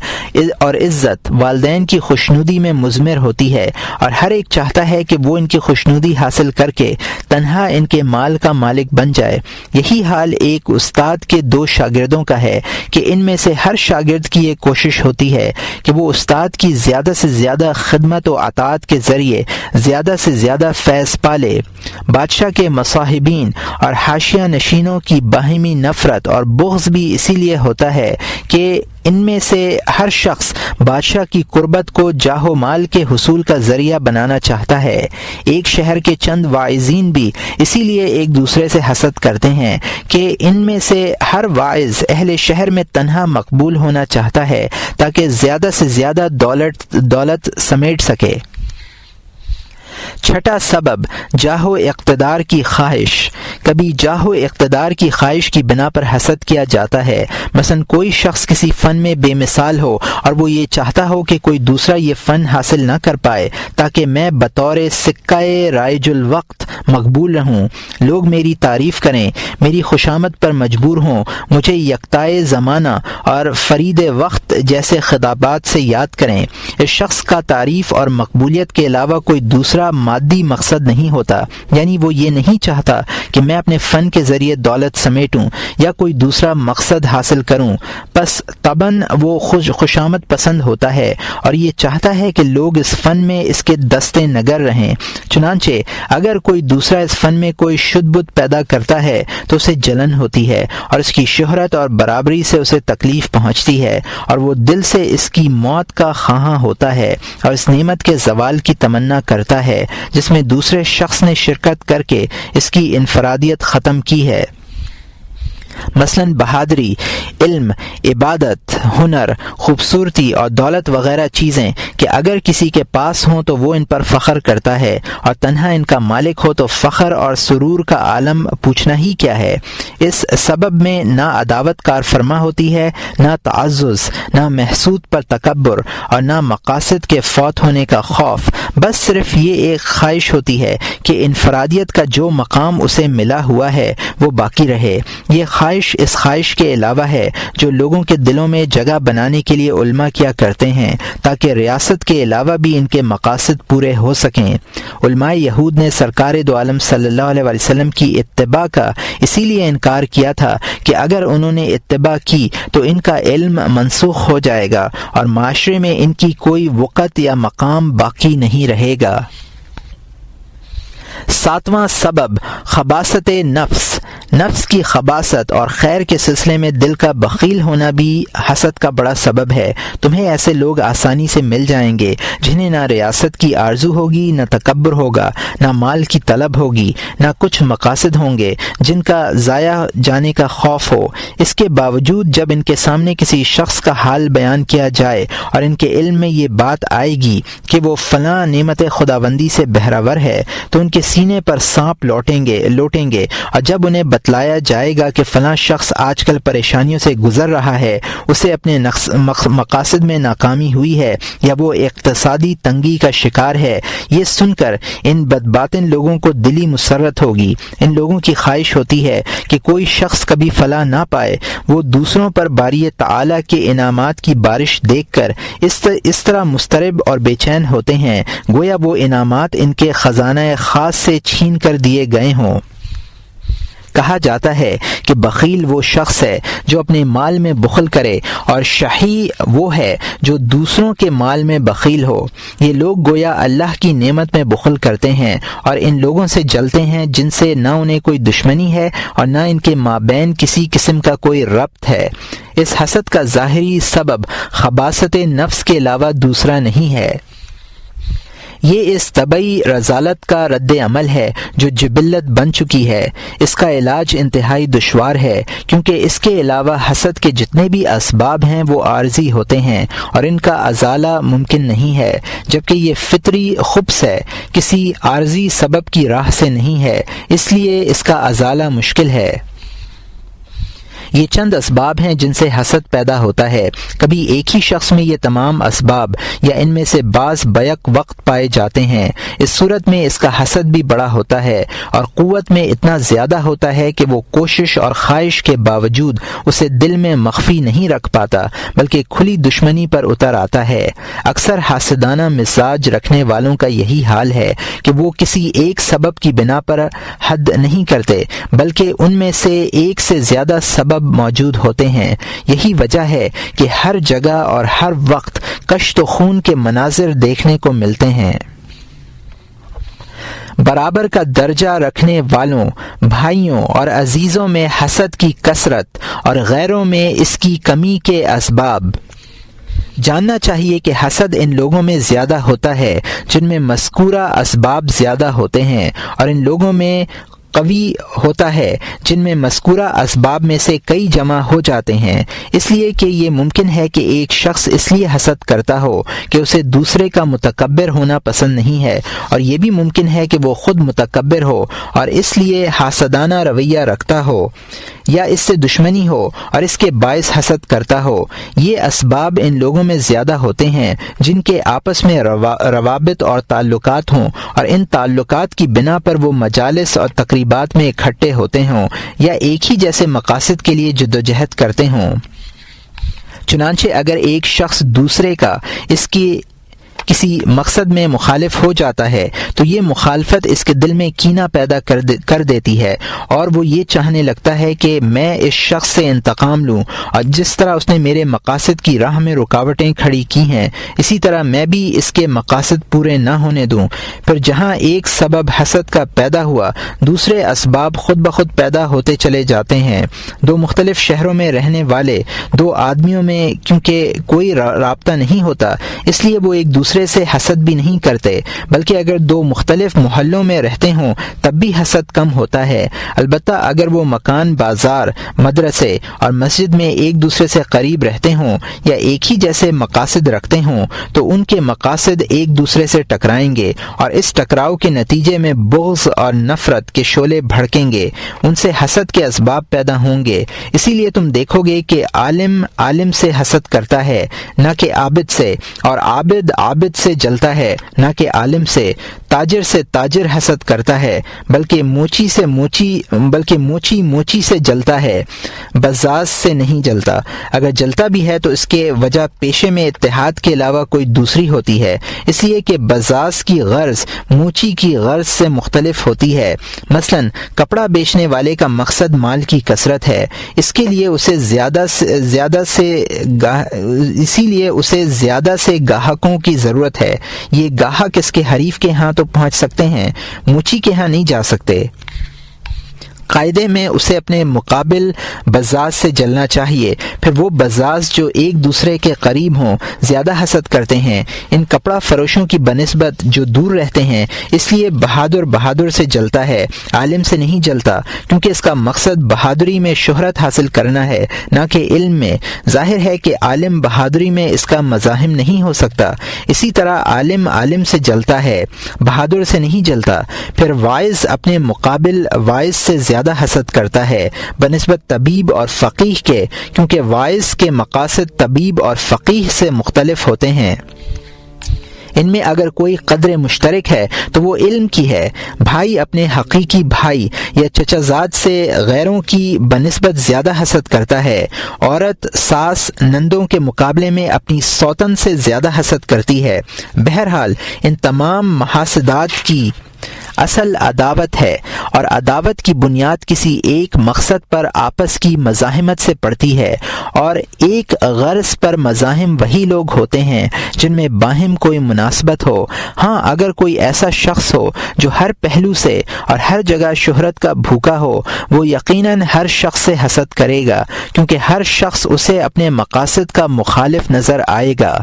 اور عزت والدین کی خوشنودی میں مضمر ہوتی ہے، اور ہر ایک چاہتا ہے کہ وہ ان کی خوشنودی حاصل کر کے تنہا ان کے مال کا مالک بن جائے۔ یہی حال ایک استاد کے دو شاگردوں کا ہے کہ ان میں سے ہر شاگرد کی یہ کوشش ہوتی ہے کہ وہ استاد کی زیادہ سے زیادہ خدمت و اطاعت کے ذریعے زیادہ سے زیادہ فیض پالے۔ بادشاہ کے مصاحبین اور حاشیہ نشینوں کی باہمی نفرت اور بغض بھی اسی لیے ہوتا ہے کہ ان میں سے ہر شخص بادشاہ کی قربت کو جاہ و مال کے حصول کا ذریعہ بنانا چاہتا ہے۔ ایک شہر کے چند واعظین بھی اسی لیے ایک دوسرے سے حسد کرتے ہیں کہ ان میں سے ہر واعظ اہل شہر میں تنہا مقبول ہونا چاہتا ہے تاکہ زیادہ سے زیادہ دولت سمیٹ سکے۔ چھٹا سبب جاہ و اقتدار کی خواہش، کبھی جاہ و اقتدار کی خواہش کی بنا پر حسد کیا جاتا ہے۔ مثلا کوئی شخص کسی فن میں بے مثال ہو اور وہ یہ چاہتا ہو کہ کوئی دوسرا یہ فن حاصل نہ کر پائے تاکہ میں بطور سکہ رائج الوقت مقبول رہوں، لوگ میری تعریف کریں، میری خوشامد پر مجبور ہوں، مجھے یکتائے زمانہ اور فرید وقت جیسے خطابات سے یاد کریں۔ اس شخص کا تعریف اور مقبولیت کے علاوہ کوئی دوسرا مادی مقصد نہیں ہوتا، یعنی وہ یہ نہیں چاہتا کہ میں میں اپنے فن کے ذریعے دولت سمیٹوں یا کوئی دوسرا مقصد حاصل کروں، پس طبعاً وہ خوشامد پسند ہوتا ہے اور یہ چاہتا ہے کہ لوگ اس فن میں اس کے دستے نگر رہیں۔ چنانچہ اگر کوئی دوسرا اس فن میں کوئی شد بد پیدا کرتا ہے تو اسے جلن ہوتی ہے اور اس کی شہرت اور برابری سے اسے تکلیف پہنچتی ہے، اور وہ دل سے اس کی موت کا خواہاں ہوتا ہے اور اس نعمت کے زوال کی تمنا کرتا ہے جس میں دوسرے شخص نے شرکت کر کے اس کی انفرادیت ختم کی ہے۔ مثلاً بہادری، علم، عبادت، ہنر، خوبصورتی اور دولت وغیرہ چیزیں کہ اگر کسی کے پاس ہوں تو وہ ان پر فخر کرتا ہے، اور تنہا ان کا مالک ہو تو فخر اور سرور کا عالم پوچھنا ہی کیا ہے۔ اس سبب میں نہ عداوت کار فرما ہوتی ہے، نہ تعزز، نہ محسود پر تکبر، اور نہ مقاصد کے فوت ہونے کا خوف، بس صرف یہ ایک خواہش ہوتی ہے کہ انفرادیت کا جو مقام اسے ملا ہوا ہے وہ باقی رہے۔ یہ خواہش اس خواہش کے علاوہ ہے جو لوگوں کے دلوں میں جگہ بنانے کے لیے علماء کیا کرتے ہیں تاکہ ریاست کے علاوہ بھی ان کے مقاصد پورے ہو سکیں۔ علماء یہود نے سرکار دو عالم صلی اللہ علیہ وسلم کی اتباع کا اسی لیے انکار کیا تھا کہ اگر انہوں نے اتباع کی تو ان کا علم منسوخ ہو جائے گا اور معاشرے میں ان کی کوئی وقت یا مقام باقی نہیں رہے گا۔ 7واں سبب خباثت نفس۔ نفس کی خباثت اور خیر کے سلسلے میں دل کا بخیل ہونا بھی حسد کا بڑا سبب ہے۔ تمہیں ایسے لوگ آسانی سے مل جائیں گے جنہیں نہ ریاست کی آرزو ہوگی، نہ تکبر ہوگا، نہ مال کی طلب ہوگی، نہ کچھ مقاصد ہوں گے جن کا ضائع جانے کا خوف ہو۔ اس کے باوجود جب ان کے سامنے کسی شخص کا حال بیان کیا جائے اور ان کے علم میں یہ بات آئے گی کہ وہ فلاں نعمت خداوندی سے بہرور ہے تو ان کے سینے پر سانپ لوٹیں گے، اور جب انہیں بتلایا جائے گا کہ فلاں شخص آج کل پریشانیوں سے گزر رہا ہے، اسے اپنے مقاصد میں ناکامی ہوئی ہے یا وہ اقتصادی تنگی کا شکار ہے، یہ سن کر ان بدباطن لوگوں کو دلی مسرت ہوگی۔ ان لوگوں کی خواہش ہوتی ہے کہ کوئی شخص کبھی فلاح نہ پائے۔ وہ دوسروں پر باری تعالی کے انعامات کی بارش دیکھ کر اس طرح مضطرب اور بے چین ہوتے ہیں گویا وہ انعامات ان کے خزانہ خاص سے چھین کر دیے گئے ہوں۔ کہا جاتا ہے کہ بخیل وہ شخص ہے جو اپنے مال میں بخل کرے، اور شحیح وہ ہے جو دوسروں کے مال میں بخیل ہو۔ یہ لوگ گویا اللہ کی نعمت میں بخل کرتے ہیں اور ان لوگوں سے جلتے ہیں جن سے نہ انہیں کوئی دشمنی ہے اور نہ ان کے مابین کسی قسم کا کوئی ربط ہے۔ اس حسد کا ظاہری سبب خباثت نفس کے علاوہ دوسرا نہیں ہے۔ یہ اس طبعی رذالت کا رد عمل ہے جو جبلت بن چکی ہے۔ اس کا علاج انتہائی دشوار ہے کیونکہ اس کے علاوہ حسد کے جتنے بھی اسباب ہیں وہ عارضی ہوتے ہیں اور ان کا ازالہ ممکن نہیں ہے، جبکہ یہ فطری خبث ہے، کسی عارضی سبب کی راہ سے نہیں ہے، اس لیے اس کا ازالہ مشکل ہے۔ یہ چند اسباب ہیں جن سے حسد پیدا ہوتا ہے۔ کبھی ایک ہی شخص میں یہ تمام اسباب یا ان میں سے بعض بیک وقت پائے جاتے ہیں۔ اس صورت میں اس کا حسد بھی بڑا ہوتا ہے اور قوت میں اتنا زیادہ ہوتا ہے کہ وہ کوشش اور خواہش کے باوجود اسے دل میں مخفی نہیں رکھ پاتا بلکہ کھلی دشمنی پر اتر آتا ہے۔ اکثر حاسدانہ مزاج رکھنے والوں کا یہی حال ہے کہ وہ کسی ایک سبب کی بنا پر حد نہیں کرتے بلکہ ان میں سے ایک سے زیادہ سبب موجود ہوتے ہیں۔ یہی وجہ ہے کہ ہر جگہ اور ہر وقت کشت و خون کے مناظر دیکھنے کو ملتے ہیں۔ برابر کا درجہ رکھنے والوں، بھائیوں اور عزیزوں میں حسد کی کثرت اور غیروں میں اس کی کمی کے اسباب۔ جاننا چاہیے کہ حسد ان لوگوں میں زیادہ ہوتا ہے جن میں مذکورہ اسباب زیادہ ہوتے ہیں اور ان لوگوں میں قوی ہوتا ہے جن میں مذکورہ اسباب میں سے کئی جمع ہو جاتے ہیں۔ اس لیے کہ یہ ممکن ہے کہ ایک شخص اس لیے حسد کرتا ہو کہ اسے دوسرے کا متکبر ہونا پسند نہیں ہے، اور یہ بھی ممکن ہے کہ وہ خود متکبر ہو اور اس لیے حاسدانہ رویہ رکھتا ہو، یا اس سے دشمنی ہو اور اس کے باعث حسد کرتا ہو۔ یہ اسباب ان لوگوں میں زیادہ ہوتے ہیں جن کے آپس میں روابط اور تعلقات ہوں اور ان تعلقات کی بنا پر وہ مجالس اور تقریبات میں اکٹھے ہوتے ہوں یا ایک ہی جیسے مقاصد کے لیے جدوجہد کرتے ہوں۔ چنانچہ اگر ایک شخص دوسرے کا کسی مقصد میں مخالف ہو جاتا ہے تو یہ مخالفت اس کے دل میں کینہ پیدا کر دیتی ہے اور وہ یہ چاہنے لگتا ہے کہ میں اس شخص سے انتقام لوں، اور جس طرح اس نے میرے مقاصد کی راہ میں رکاوٹیں کھڑی کی ہیں اسی طرح میں بھی اس کے مقاصد پورے نہ ہونے دوں۔ پھر جہاں ایک سبب حسد کا پیدا ہوا، دوسرے اسباب خود بخود پیدا ہوتے چلے جاتے ہیں۔ دو مختلف شہروں میں رہنے والے دو آدمیوں میں کیونکہ کوئی رابطہ نہیں ہوتا اس لیے وہ ایک دوسرے سے حسد بھی نہیں کرتے، بلکہ اگر دو مختلف محلوں میں رہتے ہوں تب بھی حسد کم ہوتا ہے۔ البتہ اگر وہ مکان، بازار، مدرسے اور مسجد میں ایک دوسرے سے قریب رہتے ہوں یا ایک ہی جیسے مقاصد رکھتے ہوں تو ان کے مقاصد ایک دوسرے سے ٹکرائیں گے اور اس ٹکراؤ کے نتیجے میں بغض اور نفرت کے شعلے بھڑکیں گے، ان سے حسد کے اسباب پیدا ہوں گے۔ اسی لیے تم دیکھو گے کہ عالم سے حسد کرتا ہے نہ کہ عابد سے، اور عابد سے جلتا ہے نہ کہ عالم سے تاجر حسد کرتا ہے بلکہ موچی سے جلتا ہے، بزاز سے نہیں جلتا۔ اگر جلتا بھی ہے تو اس کے وجہ پیشے میں اتحاد کے علاوہ کوئی دوسری ہوتی ہے، اس لیے کہ بزاز کی غرض موچی کی غرض سے مختلف ہوتی ہے۔ مثلا کپڑا بیچنے والے کا مقصد مال کی کثرت ہے، اسی لیے اسے زیادہ سے گاہکوں کی ضرورت ہے۔ یہ گاہک اس کے حریف کے ہاں تو پہنچ سکتے ہیں، موچی کے ہاں نہیں جا سکتے۔ قاعدے میں اسے اپنے مقابل بزاز سے جلنا چاہیے۔ پھر وہ بزاز جو ایک دوسرے کے قریب ہوں زیادہ حسد کرتے ہیں۔ ان کپڑا فروشوں کی بنسبت جو دور رہتے ہیں اس لیے بہادر سے جلتا ہے، عالم سے نہیں جلتا، کیونکہ اس کا مقصد بہادری میں شہرت حاصل کرنا ہے نہ کہ علم میں۔ ظاہر ہے کہ عالم بہادری میں اس کا مزاحم نہیں ہو سکتا، اسی طرح عالم سے جلتا ہے، بہادر سے نہیں جلتا۔ پھر واعظ اپنے مقابل واعظ سے زیادہ حسد کرتا ہے بنسبت طبیب اور فقیہ کے، کیونکہ واعظ کے مقاصد طبیب اور فقیہ سے مختلف ہوتے ہیں۔ ان میں اگر کوئی قدر مشترک ہے تو وہ علم کی ہے۔ بھائی اپنے حقیقی بھائی یا چچا زاد سے غیروں کی بنسبت زیادہ حسد کرتا ہے۔ عورت ساس نندوں کے مقابلے میں اپنی سوتن سے زیادہ حسد کرتی ہے۔ بہرحال ان تمام محاسدات کی اصل عداوت ہے، اور عداوت کی بنیاد کسی ایک مقصد پر آپس کی مزاحمت سے پڑتی ہے، اور ایک غرض پر مزاحم وہی لوگ ہوتے ہیں جن میں باہم کوئی مناسبت ہو۔ ہاں اگر کوئی ایسا شخص ہو جو ہر پہلو سے اور ہر جگہ شہرت کا بھوکا ہو، وہ یقیناً ہر شخص سے حسد کرے گا، کیونکہ ہر شخص اسے اپنے مقاصد کا مخالف نظر آئے گا۔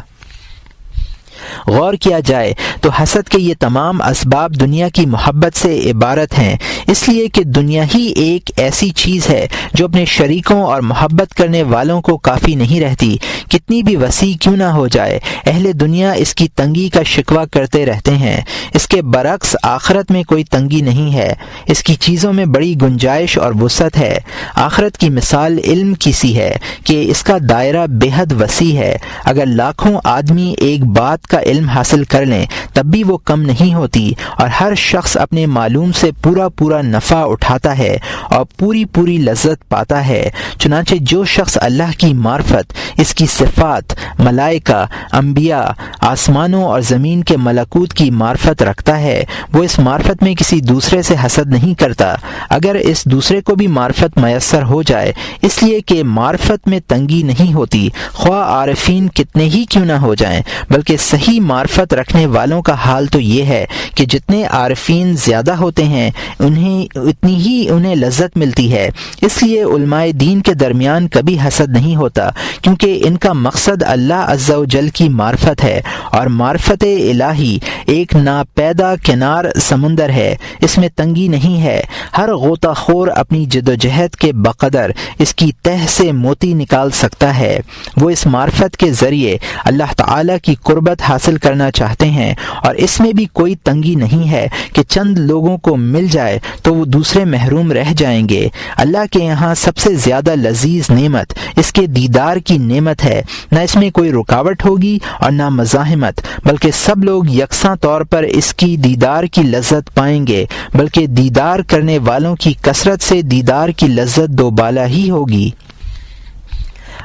غور کیا جائے تو حسد کے یہ تمام اسباب دنیا کی محبت سے عبارت ہیں، اس لیے کہ دنیا ہی ایک ایسی چیز ہے جو اپنے شریکوں اور محبت کرنے والوں کو کافی نہیں رہتی، کتنی بھی وسیع کیوں نہ ہو جائے۔ اہل دنیا اس کی تنگی کا شکوہ کرتے رہتے ہیں، اس کے برعکس آخرت میں کوئی تنگی نہیں ہے، اس کی چیزوں میں بڑی گنجائش اور وسعت ہے۔ آخرت کی مثال علم کی سی ہے کہ اس کا دائرہ بے حد وسیع ہے۔ اگر لاکھوں آدمی ایک بات کا علم حاصل کر لیں تب بھی وہ کم نہیں ہوتی، اور ہر شخص اپنے معلوم سے پورا نفع اٹھاتا ہے اور پوری لذت پاتا ہے۔ چنانچہ جو شخص اللہ کی معرفت، اس کی صفات، ملائکہ، انبیاء، آسمانوں اور زمین کے ملکوت کی معرفت رکھتا ہے، وہ اس معرفت میں کسی دوسرے سے حسد نہیں کرتا، اگر اس دوسرے کو بھی معرفت میسر ہو جائے، اس لیے کہ معرفت میں تنگی نہیں ہوتی، خواہ عارفین کتنے ہی کیوں نہ ہو جائیں، بلکہ صحیح معرفت رکھنے والوں کا حال تو یہ ہے کہ جتنے عارفین زیادہ ہوتے ہیں اتنی ہی انہیں لذت ملتی ہے۔ اس لیے علماء دین کے درمیان کبھی حسد نہیں ہوتا، کیونکہ ان کا مقصد اللہ عز و جل کی معرفت ہے، اور معرفت الہی ایک ناپیدا کنار سمندر ہے، اس میں تنگی نہیں ہے۔ ہر غوطہ خور اپنی جدوجہد کے بقدر اس کی تہ سے موتی نکال سکتا ہے۔ وہ اس معرفت کے ذریعے اللہ تعالی کی قربت حاصل کرنا چاہتے ہیں، اور اس میں بھی کوئی تنگی نہیں ہے کہ چند لوگوں کو مل جائے تو وہ دوسرے محروم رہ جائیں گے۔ اللہ کے یہاں سب سے زیادہ لذیذ نعمت اس کے دیدار کی نعمت ہے، نہ اس میں کوئی رکاوٹ ہوگی اور نہ مزاحمت، بلکہ سب لوگ یکساں طور پر اس کی دیدار کی لذت پائیں گے، بلکہ دیدار کرنے والوں کی کثرت سے دیدار کی لذت دوبالا ہی ہوگی۔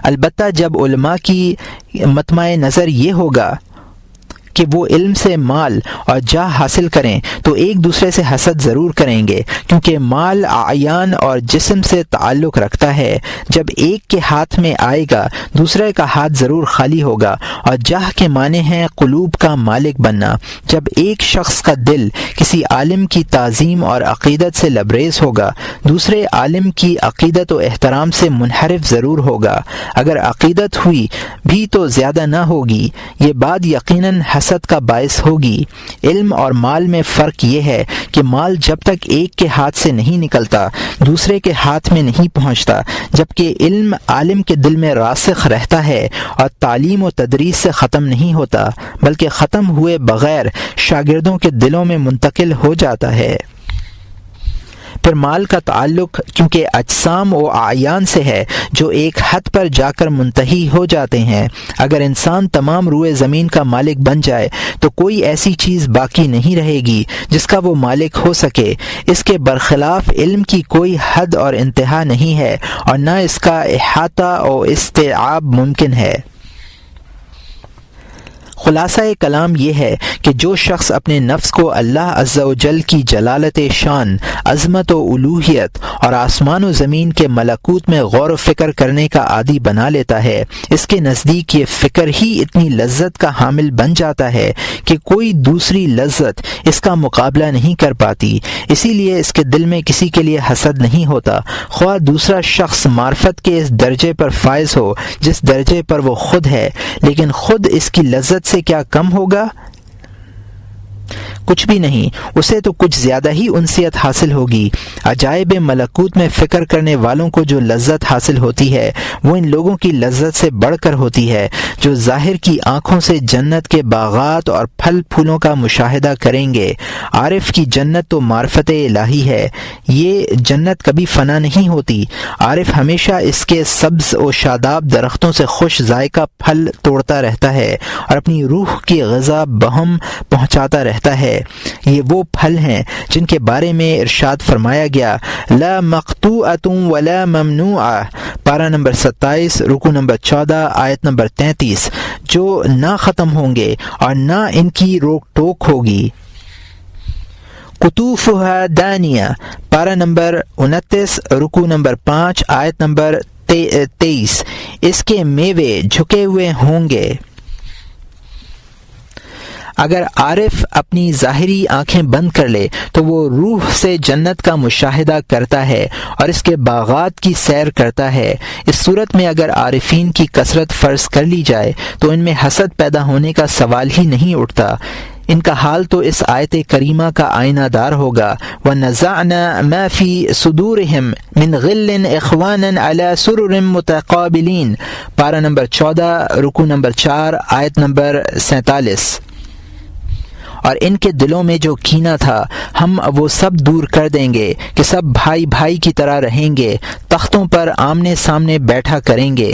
البتہ جب علماء کی مطمع نظر یہ ہوگا کہ وہ علم سے مال اور جاہ حاصل کریں تو ایک دوسرے سے حسد ضرور کریں گے، کیونکہ مال اعیان اور جسم سے تعلق رکھتا ہے۔ جب ایک کے ہاتھ میں آئے گا دوسرے کا ہاتھ ضرور خالی ہوگا، اور جاہ کے معنی ہیں قلوب کا مالک بننا۔ جب ایک شخص کا دل کسی عالم کی تعظیم اور عقیدت سے لبریز ہوگا دوسرے عالم کی عقیدت و احترام سے منحرف ضرور ہوگا، اگر عقیدت ہوئی بھی تو زیادہ نہ ہوگی۔ یہ بات یقیناً حسد کا باعث ہوگی۔ علم اور مال میں فرق یہ ہے کہ مال جب تک ایک کے ہاتھ سے نہیں نکلتا دوسرے کے ہاتھ میں نہیں پہنچتا، جبکہ علم عالم کے دل میں راسخ رہتا ہے اور تعلیم و تدریس سے ختم نہیں ہوتا بلکہ ختم ہوئے بغیر شاگردوں کے دلوں میں منتقل ہو جاتا ہے۔ پھر مال کا تعلق کیونکہ اجسام و اعیان سے ہے جو ایک حد پر جا کر منتہی ہو جاتے ہیں۔ اگر انسان تمام روئے زمین کا مالک بن جائے تو کوئی ایسی چیز باقی نہیں رہے گی جس کا وہ مالک ہو سکے۔ اس کے برخلاف علم کی کوئی حد اور انتہا نہیں ہے اور نہ اس کا احاطہ و استیعاب ممکن ہے۔ خلاصہ کلام یہ ہے کہ جو شخص اپنے نفس کو اللہ عز و جل کی جلالت شان، عظمت و الوہیت اور آسمان و زمین کے ملکوت میں غور و فکر کرنے کا عادی بنا لیتا ہے، اس کے نزدیک یہ فکر ہی اتنی لذت کا حامل بن جاتا ہے کہ کوئی دوسری لذت اس کا مقابلہ نہیں کر پاتی۔ اسی لیے اس کے دل میں کسی کے لیے حسد نہیں ہوتا، خواہ دوسرا شخص معرفت کے اس درجے پر فائز ہو جس درجے پر وہ خود ہے، لیکن خود اس کی لذت سے کیا کم ہوگا؟ کچھ بھی نہیں، اسے تو کچھ زیادہ ہی انسیت حاصل ہوگی۔ عجائب ملکوت میں فکر کرنے والوں کو جو لذت حاصل ہوتی ہے وہ ان لوگوں کی لذت سے بڑھ کر ہوتی ہے جو ظاہر کی آنکھوں سے جنت کے باغات اور پھل پھولوں کا مشاہدہ کریں گے۔ عارف کی جنت تو معرفت الہی ہے، یہ جنت کبھی فنا نہیں ہوتی۔ عارف ہمیشہ اس کے سبز و شاداب درختوں سے خوش ذائقہ پھل توڑتا رہتا ہے اور اپنی روح کی غذا بہم پہنچاتا رہتا ہے۔ یہ وہ پھل ہیں جن کے بارے میں ارشاد فرمایا گیا، لا مقطوعۃ ولا ممنوعہ، پارہ نمبر 27 رکوع نمبر 14 آیت نمبر 33، جو نہ ختم ہوں گے اور نہ ان کی روک ٹوک ہوگی۔ قطوفها دانیہ، پارہ نمبر 29 رکوع نمبر 5 آیت نمبر 23، اس کے میوے جھکے ہوئے ہوں گے۔ اگر عارف اپنی ظاہری آنکھیں بند کر لے تو وہ روح سے جنت کا مشاہدہ کرتا ہے اور اس کے باغات کی سیر کرتا ہے۔ اس صورت میں اگر عارفین کی کثرت فرض کر لی جائے تو ان میں حسد پیدا ہونے کا سوال ہی نہیں اٹھتا۔ ان کا حال تو اس آیت کریمہ کا آئینہ دار ہوگا، وَنَزَعْنَا مَا فِي صُدُورِهِمْ مِنْ غِلٍّ إِخْوَانًا عَلَى سُرُرٍ مُتَقَابِلِينَ، پارہ نمبر 14 رکوع نمبر 4 آیت نمبر 47۔ اور ان کے دلوں میں جو کینہ تھا ہم وہ سب دور کر دیں گے کہ سب بھائی بھائی کی طرح رہیں گے، تختوں پر آمنے سامنے بیٹھا کریں گے۔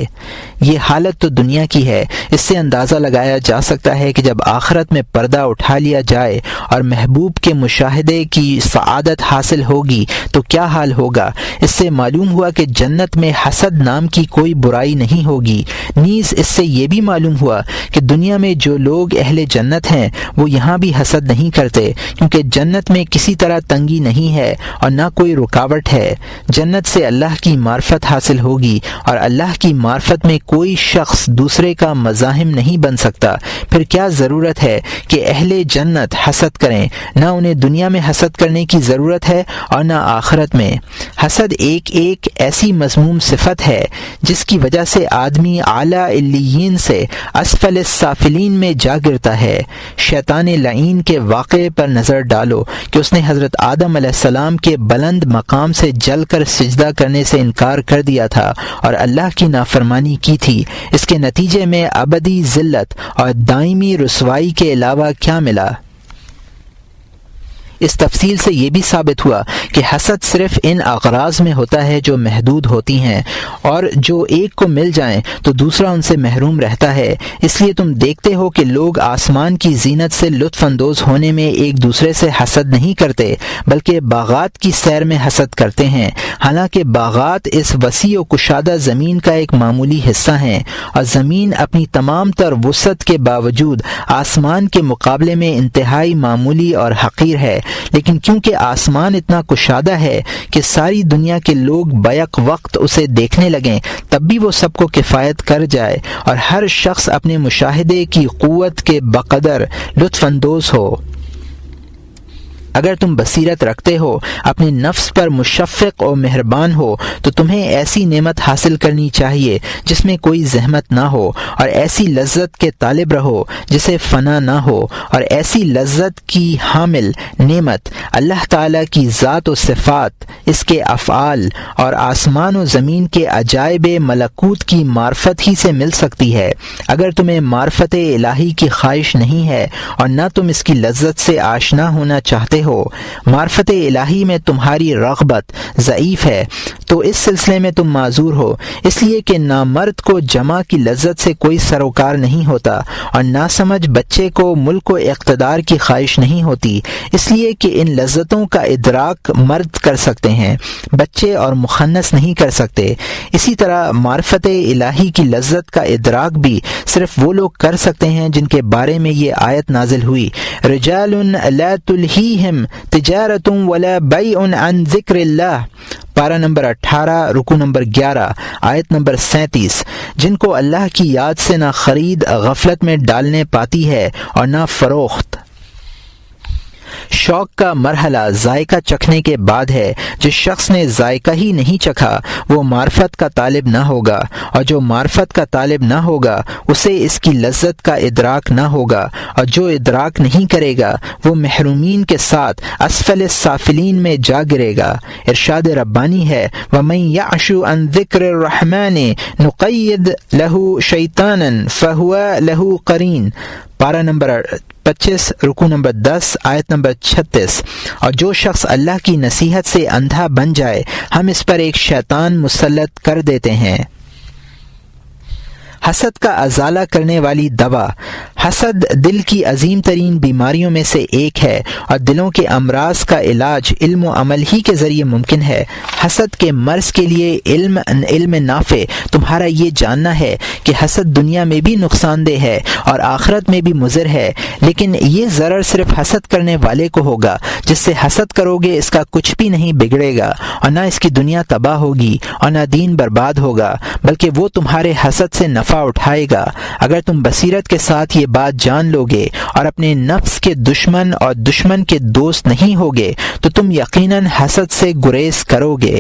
یہ حالت تو دنیا کی ہے، اس سے اندازہ لگایا جا سکتا ہے کہ جب آخرت میں پردہ اٹھا لیا جائے اور محبوب کے مشاہدے کی سعادت حاصل ہوگی تو کیا حال ہوگا۔ اس سے معلوم ہوا کہ جنت میں حسد نام کی کوئی برائی نہیں ہوگی۔ نیز اس سے یہ بھی معلوم ہوا کہ دنیا میں جو لوگ اہل جنت ہیں وہ یہاں بھی حسد نہیں کرتے، کیونکہ جنت میں کسی طرح تنگی نہیں ہے اور نہ کوئی رکاوٹ ہے۔ جنت سے اللہ کی معرفت حاصل ہوگی اور اللہ کی معرفت میں کوئی شخص دوسرے کا مزاحم نہیں بن سکتا۔ پھر کیا ضرورت ہے کہ اہل جنت حسد کریں؟ نہ انہیں دنیا میں حسد کرنے کی ضرورت ہے اور نہ آخرت میں۔ حسد ایک ایسی مذموم صفت ہے جس کی وجہ سے آدمی اعلیٰ علیین سے اسفل السافلین میں جا گرتا ہے۔ شیطان لعین کے واقعے پر نظر ڈالو کہ اس نے حضرت آدم علیہ السلام کے بلند مقام سے جل کر سجدہ کرنے سے انکار کر دیا تھا اور اللہ کی نافرمانی کی تھی۔ اس کے نتیجے میں ابدی ذلت اور دائمی رسوائی کے علاوہ کیا ملا؟ اس تفصیل سے یہ بھی ثابت ہوا کہ حسد صرف ان اغراض میں ہوتا ہے جو محدود ہوتی ہیں، اور جو ایک کو مل جائیں تو دوسرا ان سے محروم رہتا ہے۔ اس لیے تم دیکھتے ہو کہ لوگ آسمان کی زینت سے لطف اندوز ہونے میں ایک دوسرے سے حسد نہیں کرتے، بلکہ باغات کی سیر میں حسد کرتے ہیں، حالانکہ باغات اس وسیع و کشادہ زمین کا ایک معمولی حصہ ہیں، اور زمین اپنی تمام تر وسعت کے باوجود آسمان کے مقابلے میں انتہائی معمولی اور حقیر ہے، لیکن کیونکہ آسمان اتنا کشادہ ہے کہ ساری دنیا کے لوگ بیک وقت اسے دیکھنے لگیں، تب بھی وہ سب کو کفایت کر جائے اور ہر شخص اپنے مشاہدے کی قوت کے بقدر لطف اندوز ہو۔ اگر تم بصیرت رکھتے ہو، اپنے نفس پر مشفق اور مہربان ہو، تو تمہیں ایسی نعمت حاصل کرنی چاہیے جس میں کوئی زحمت نہ ہو، اور ایسی لذت کے طالب رہو جسے فنا نہ ہو، اور ایسی لذت کی حامل نعمت اللہ تعالیٰ کی ذات و صفات، اس کے افعال اور آسمان و زمین کے عجائب ملکوت کی معرفت ہی سے مل سکتی ہے۔ اگر تمہیں معرفت الہی کی خواہش نہیں ہے اور نہ تم اس کی لذت سے آشنا ہونا چاہتے ہو، معرفت الہی میں تمہاری رغبت ضعیف ہے، تو اس سلسلے میں تم معذور ہو، اس لیے کہ نامرد کو جمع کی لذت سے کوئی سروکار نہیں ہوتا، اور ناسمجھ بچے کو ملک و اقتدار کی خواہش نہیں ہوتی، اس لیے کہ ان لذتوں کا ادراک مرد کر سکتے ہیں، بچے اور مخنث نہیں کر سکتے۔ اسی طرح معرفت الہی کی لذت کا ادراک بھی صرف وہ لوگ کر سکتے ہیں جن کے بارے میں یہ آیت نازل ہوئی، رجال لا تلہیہم تجارت ولا بیع عن ذکر اللہ، پارہ نمبر 18 رکوع نمبر 11 آیت نمبر 37، جن کو اللہ کی یاد سے نہ خرید غفلت میں ڈالنے پاتی ہے اور نہ فروخت۔ شوق کا مرحلہ ذائقہ چکھنے کے بعد ہے۔ جس شخص نے ذائقہ ہی نہیں چکھا وہ معرفت کا طالب نہ ہوگا، اور جو معرفت کا طالب نہ ہوگا اسے اس کی لذت کا ادراک نہ ہوگا، اور جو ادراک نہیں کرے گا وہ محرومین کے ساتھ اسفل السافلین میں جا گرے گا۔ ارشاد ربانی ہے، وَمَن يَعْشُ عَن ذِكْرِ الرَّحْمَنِ نُقَيِّضْ لَهُ شَيْطَانًا فَهُوَ لَهُ قَرِينٌ، پارہ نمبر 25 رکوع نمبر 10 آیت نمبر 36۔ اور جو شخص اللہ کی نصیحت سے اندھا بن جائے ہم اس پر ایک شیطان مسلط کر دیتے ہیں۔ حسد کا ازالہ کرنے والی دوا۔ حسد دل کی عظیم ترین بیماریوں میں سے ایک ہے، اور دلوں کے امراض کا علاج علم و عمل ہی کے ذریعے ممکن ہے۔ حسد کے مرض کے لیے علم نافع تمہارا یہ جاننا ہے کہ حسد دنیا میں بھی نقصان دہ ہے اور آخرت میں بھی مضر ہے، لیکن یہ ضرر صرف حسد کرنے والے کو ہوگا۔ جس سے حسد کرو گے اس کا کچھ بھی نہیں بگڑے گا، اور نہ اس کی دنیا تباہ ہوگی اور نہ دین برباد ہوگا، بلکہ وہ تمہارے حسد سے نفع اٹھائے گا۔ اگر تم بصیرت کے ساتھ یہ بات جان لو گے اور اپنے نفس کے دشمن اور دشمن کے دوست نہیں ہوگے تو تم یقیناً حسد سے گریز کرو گے۔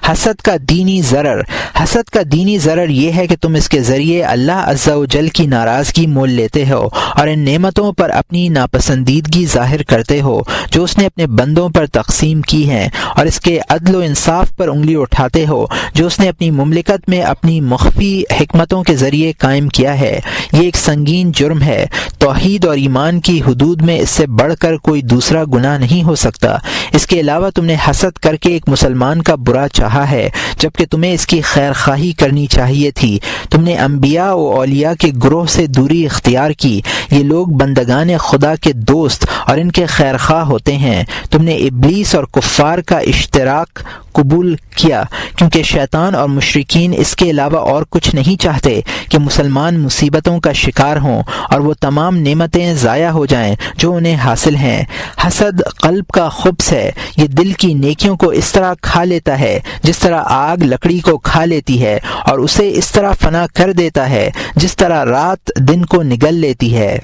حسد کا دینی ضرر۔ حسد کا دینی ضرر یہ ہے کہ تم اس کے ذریعے اللہ عز و جل کی ناراضگی مول لیتے ہو اور ان نعمتوں پر اپنی ناپسندیدگی ظاہر کرتے ہو جو اس نے اپنے بندوں پر تقسیم کی ہیں، اور اس کے عدل و انصاف پر انگلی اٹھاتے ہو جو اس نے اپنی مملکت میں اپنی مخفی حکمتوں کے ذریعے قائم کیا ہے۔ یہ ایک سنگین جرم ہے۔ توحید اور ایمان کی حدود میں اس سے بڑھ کر کوئی دوسرا گناہ نہیں ہو سکتا۔ اس کے علاوہ تم نے حسد کر کے ایک مسلمان کا برا چاہا ہے، جبکہ تمہیں اس کی خیر خواہی کرنی چاہیے تھی۔ تم نے انبیاء و اولیاء کے گروہ سے دوری اختیار کی۔ یہ لوگ بندگان خدا کے دوست اور ان کے خیر خواہ ہوتے ہیں۔ تم نے ابلیس اور کفار کا اشتراک قبول کیا، کیونکہ شیطان اور مشرکین اس کے علاوہ اور کچھ نہیں چاہتے کہ مسلمان مصیبتوں کا شکار ہوں اور وہ تمام نعمتیں ضائع ہو جائیں جو انہیں حاصل ہیں۔ حسد قلب کا خبث ہے۔ یہ دل کی نیکیوں کو اس طرح کھا لیتا ہے جس طرح آگ لکڑی کو کھا لیتی ہے، اور اسے اس طرح فنا کر دیتا ہے جس طرح رات دن کو نگل لیتی ہے۔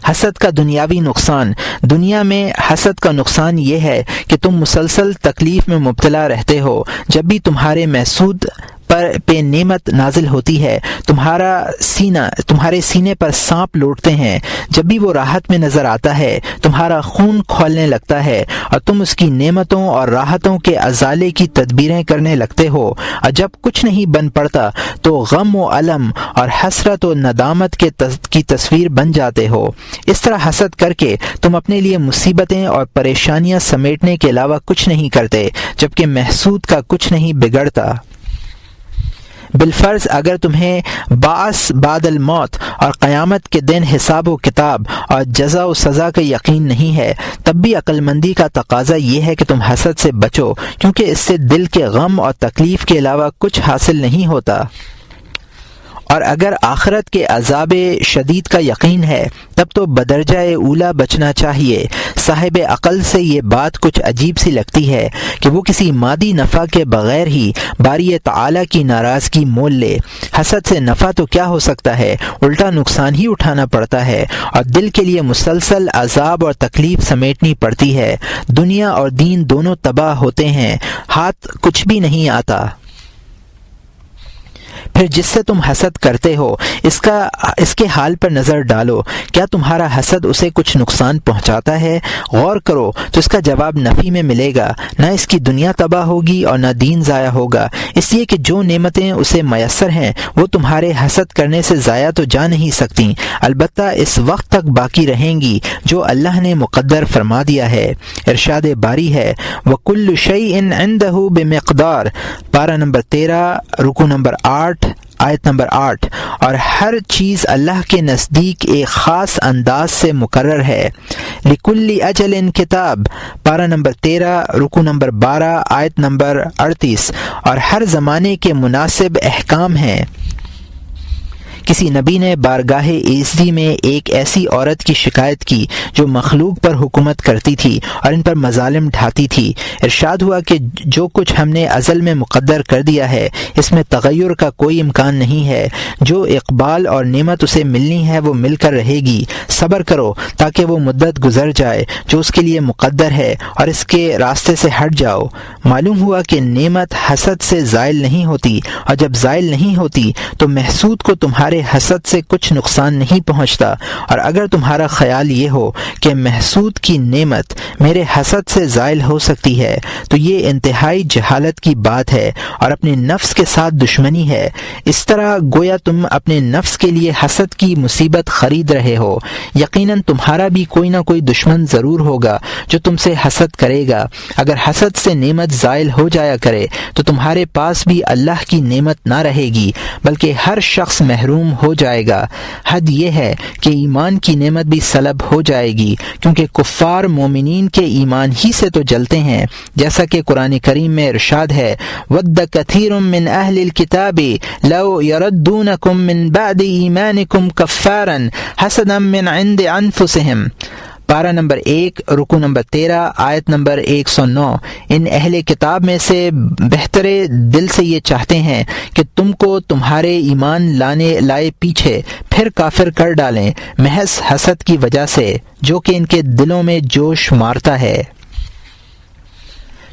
حسد کا دنیاوی نقصان۔ دنیا میں حسد کا نقصان یہ ہے کہ تم مسلسل تکلیف میں مبتلا رہتے ہو۔ جب بھی تمہارے محسود پہ نعمت نازل ہوتی ہے تمہارے سینے پر سانپ لوٹتے ہیں، جب بھی وہ راحت میں نظر آتا ہے تمہارا خون کھولنے لگتا ہے اور تم اس کی نعمتوں اور راحتوں کے ازالے کی تدبیریں کرنے لگتے ہو، اور جب کچھ نہیں بن پڑتا تو غم و الم اور حسرت و ندامت کی تصویر بن جاتے ہو۔ اس طرح حسد کر کے تم اپنے لیے مصیبتیں اور پریشانیاں سمیٹنے کے علاوہ کچھ نہیں کرتے، جبکہ محسود کا کچھ نہیں بگڑتا۔ بالفرض اگر تمہیں بعث بعد الموت اور قیامت کے دن حساب و کتاب اور جزا و سزا کا یقین نہیں ہے، تب بھی عقل مندی کا تقاضا یہ ہے کہ تم حسد سے بچو، کیونکہ اس سے دل کے غم اور تکلیف کے علاوہ کچھ حاصل نہیں ہوتا۔ اور اگر آخرت کے عذاب شدید کا یقین ہے تب تو بدرجہ اولا بچنا چاہیے۔ صاحب عقل سے یہ بات کچھ عجیب سی لگتی ہے کہ وہ کسی مادی نفع کے بغیر ہی باری تعالی کی ناراضگی مول لے۔ حسد سے نفع تو کیا ہو سکتا ہے، الٹا نقصان ہی اٹھانا پڑتا ہے اور دل کے لیے مسلسل عذاب اور تکلیف سمیٹنی پڑتی ہے۔ دنیا اور دین دونوں تباہ ہوتے ہیں، ہاتھ کچھ بھی نہیں آتا۔ پھر جس سے تم حسد کرتے ہو اس کے حال پر نظر ڈالو، کیا تمہارا حسد اسے کچھ نقصان پہنچاتا ہے؟ غور کرو تو اس کا جواب نفی میں ملے گا، نہ اس کی دنیا تباہ ہوگی اور نہ دین ضائع ہوگا، اس لیے کہ جو نعمتیں اسے میسر ہیں وہ تمہارے حسد کرنے سے ضائع تو جا نہیں سکتی، البتہ اس وقت تک باقی رہیں گی جو اللہ نے مقدر فرما دیا ہے۔ ارشاد باری ہے وَكُلُّ شَيْءٍ عِندَهُ بِمِقْدَارٍ، پارہ نمبر 13 رکوع نمبر 8 آیت نمبر 8، اور ہر چیز اللہ کے نزدیک ایک خاص انداز سے مقرر ہے۔ لِكُلِّ أَجَلٍ کتاب، پارہ نمبر 13 رکوع نمبر 12 آیت نمبر 38، اور ہر زمانے کے مناسب احکام ہیں۔ کسی نبی نے بارگاہ ایزدی میں ایک ایسی عورت کی شکایت کی جو مخلوق پر حکومت کرتی تھی اور ان پر مظالم ڈھاتی تھی۔ ارشاد ہوا کہ جو کچھ ہم نے ازل میں مقدر کر دیا ہے اس میں تغیر کا کوئی امکان نہیں ہے، جو اقبال اور نعمت اسے ملنی ہے وہ مل کر رہے گی، صبر کرو تاکہ وہ مدت گزر جائے جو اس کے لیے مقدر ہے اور اس کے راستے سے ہٹ جاؤ۔ معلوم ہوا کہ نعمت حسد سے زائل نہیں ہوتی، اور جب زائل نہیں ہوتی تو محسود کو تمہارے حسد سے کچھ نقصان نہیں پہنچتا، اور اگر تمہارا خیال یہ ہو کہ محسود کی نعمت میرے حسد سے زائل ہو سکتی ہے تو یہ انتہائی جہالت کی بات ہے اور اپنے نفس کے ساتھ دشمنی ہے۔ اس طرح گویا تم اپنے نفس کے لیے حسد کی مصیبت خرید رہے ہو۔ یقیناً تمہارا بھی کوئی نہ کوئی دشمن ضرور ہوگا جو تم سے حسد کرے گا۔ اگر حسد سے نعمت زائل ہو جایا کرے تو تمہارے پاس بھی اللہ کی نعمت نہ رہے گی، بلکہ ہر شخص محروم ہو جائے گا۔ حد یہ ہے کہ ایمان کی نعمت بھی سلب ہو جائے گی، کیونکہ کفار مومنین کے ایمان ہی سے تو جلتے ہیں، جیسا کہ قرآن کریم میں ارشاد ہے وَدَّ كَثِيرٌ مِّنْ أَهْلِ الْكِتَابِ لَوْ يَرُدُّونَكُمْ مِّن بَعْدِ إِيمَانِكُمْ كَفَّارًا حَسَدًا مِّنْ عِندِ أَنفُسِهِمْ، پارہ نمبر 1 رکوع نمبر 13 آیت نمبر 109۔ ان اہل کتاب میں سے بہتر دل سے یہ چاہتے ہیں کہ تم کو تمہارے ایمان لائے پیچھے پھر کافر کر ڈالیں، محض حسد کی وجہ سے جو کہ ان کے دلوں میں جوش مارتا ہے۔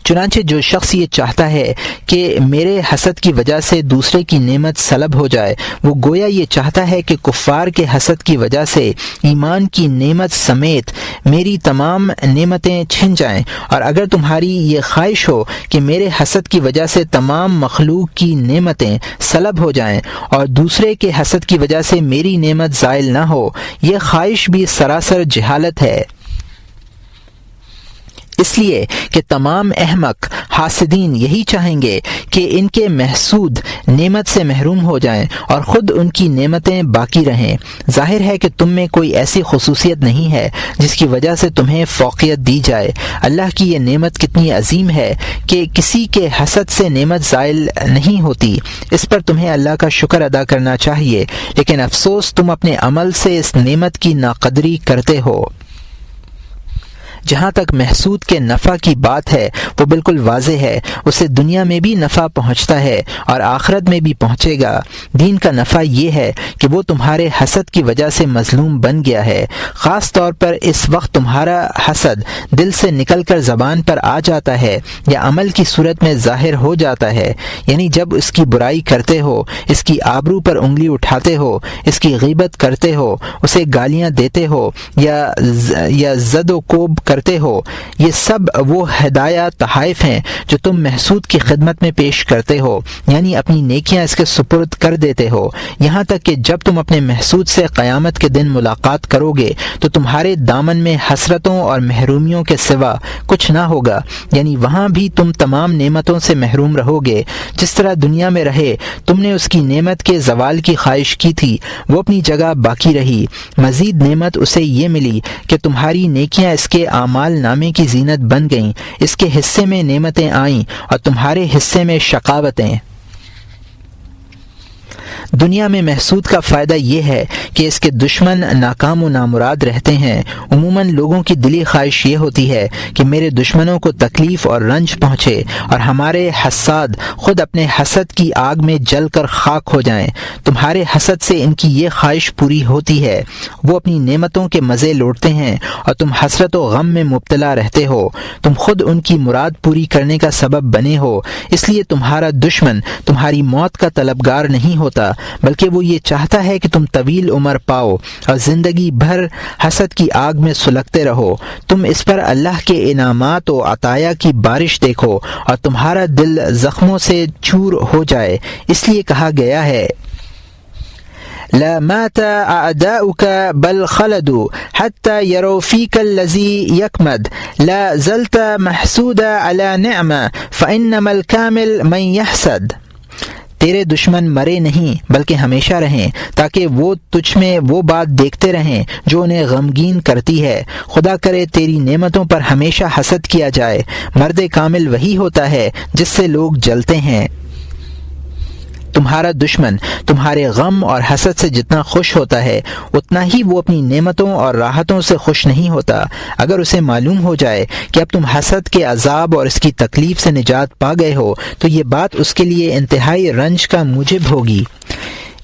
چنانچہ جو شخص یہ چاہتا ہے کہ میرے حسد کی وجہ سے دوسرے کی نعمت سلب ہو جائے، وہ گویا یہ چاہتا ہے کہ کفار کے حسد کی وجہ سے ایمان کی نعمت سمیت میری تمام نعمتیں چھن جائیں، اور اگر تمہاری یہ خواہش ہو کہ میرے حسد کی وجہ سے تمام مخلوق کی نعمتیں سلب ہو جائیں اور دوسرے کے حسد کی وجہ سے میری نعمت زائل نہ ہو، یہ خواہش بھی سراسر جہالت ہے۔ اس لیے کہ تمام احمق حاسدین یہی چاہیں گے کہ ان کے محسود نعمت سے محروم ہو جائیں اور خود ان کی نعمتیں باقی رہیں۔ ظاہر ہے کہ تم میں کوئی ایسی خصوصیت نہیں ہے جس کی وجہ سے تمہیں فوقیت دی جائے۔ اللہ کی یہ نعمت کتنی عظیم ہے کہ کسی کے حسد سے نعمت زائل نہیں ہوتی، اس پر تمہیں اللہ کا شکر ادا کرنا چاہیے، لیکن افسوس تم اپنے عمل سے اس نعمت کی ناقدری کرتے ہو۔ جہاں تک محسود کے نفع کی بات ہے وہ بالکل واضح ہے، اسے دنیا میں بھی نفع پہنچتا ہے اور آخرت میں بھی پہنچے گا۔ دین کا نفع یہ ہے کہ وہ تمہارے حسد کی وجہ سے مظلوم بن گیا ہے، خاص طور پر اس وقت تمہارا حسد دل سے نکل کر زبان پر آ جاتا ہے یا عمل کی صورت میں ظاہر ہو جاتا ہے، یعنی جب اس کی برائی کرتے ہو، اس کی آبرو پر انگلی اٹھاتے ہو، اس کی غیبت کرتے ہو، اسے گالیاں دیتے ہو یا زد و کوب کرتے ہو، یہ سب وہ ہدایہ تحائف ہیں جو تم محسود کی خدمت میں پیش کرتے ہو، یعنی اپنی نیکیاں اس کے سپرد کر دیتے ہو، یہاں تک کہ جب تم اپنے محسود سے قیامت کے دن ملاقات کرو گے تو تمہارے دامن میں حسرتوں اور محرومیوں کے سوا کچھ نہ ہوگا، یعنی وہاں بھی تم تمام نعمتوں سے محروم رہو گے۔ جس طرح دنیا میں رہے تم نے اس کی نعمت کے زوال کی خواہش کی تھی، وہ اپنی جگہ باقی رہی، مزید نعمت اسے یہ ملی کہ تمہاری نیکیاں اس کے اعمال نامے کی زینت بن گئیں، اس کے حصے میں نعمتیں آئیں اور تمہارے حصے میں شقاوتیں۔ دنیا میں محسود کا فائدہ یہ ہے کہ اس کے دشمن ناکام و نامراد رہتے ہیں۔ عموماً لوگوں کی دلی خواہش یہ ہوتی ہے کہ میرے دشمنوں کو تکلیف اور رنج پہنچے اور ہمارے حساد خود اپنے حسد کی آگ میں جل کر خاک ہو جائیں۔ تمہارے حسد سے ان کی یہ خواہش پوری ہوتی ہے، وہ اپنی نعمتوں کے مزے لوٹتے ہیں اور تم حسرت و غم میں مبتلا رہتے ہو، تم خود ان کی مراد پوری کرنے کا سبب بنے ہو۔ اس لیے تمہارا دشمن تمہاری موت کا طلبگار نہیں ہوتا، بلکہ وہ یہ چاہتا ہے کہ تم طویل عمر پاؤ اور زندگی بھر حسد کی آگ میں سلگتے رہو۔ تم اس پر اللہ کے انعامات و عطایا کی بارش دیکھو اور تمہارا دل زخموں سے چور ہو جائے۔ اس لیے کہا گیا ہے لا مات اعداؤك بل خلدوا حتى يروا فيك الذي يكمد لا زلت محسودا على نعمة فإنما الكامل من يحسد۔ تیرے دشمن مرے نہیں بلکہ ہمیشہ رہیں تاکہ وہ تجھ میں وہ بات دیکھتے رہیں جو انہیں غمگین کرتی ہے۔ خدا کرے تیری نعمتوں پر ہمیشہ حسد کیا جائے۔ مرد کامل وہی ہوتا ہے جس سے لوگ جلتے ہیں۔ تمہارا دشمن تمہارے غم اور حسد سے جتنا خوش ہوتا ہے اتنا ہی وہ اپنی نعمتوں اور راحتوں سے خوش نہیں ہوتا۔ اگر اسے معلوم ہو جائے کہ اب تم حسد کے عذاب اور اس کی تکلیف سے نجات پا گئے ہو تو یہ بات اس کے لیے انتہائی رنج کا موجب ہوگی۔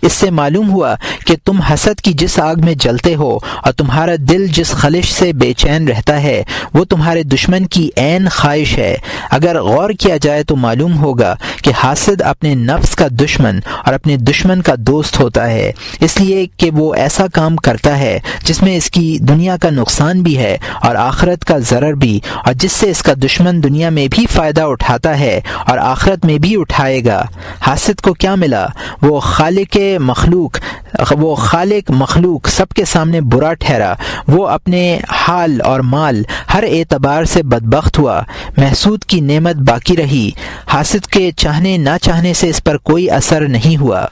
اس سے معلوم ہوا کہ تم حسد کی جس آگ میں جلتے ہو اور تمہارا دل جس خلش سے بے چین رہتا ہے وہ تمہارے دشمن کی عین خواہش ہے۔ اگر غور کیا جائے تو معلوم ہوگا کہ حاسد اپنے نفس کا دشمن اور اپنے دشمن کا دوست ہوتا ہے، اس لیے کہ وہ ایسا کام کرتا ہے جس میں اس کی دنیا کا نقصان بھی ہے اور آخرت کا ضرر بھی، اور جس سے اس کا دشمن دنیا میں بھی فائدہ اٹھاتا ہے اور آخرت میں بھی اٹھائے گا۔ حاسد کو کیا ملا؟ وہ خالق مخلوق سب کے سامنے برا ٹھہرا، وہ اپنے حال اور مال ہر اعتبار سے بدبخت ہوا۔ محسود کی نعمت باقی رہی، حاسد کے چاہنے نہ چاہنے سے اس پر کوئی اثر نہیں ہوا۔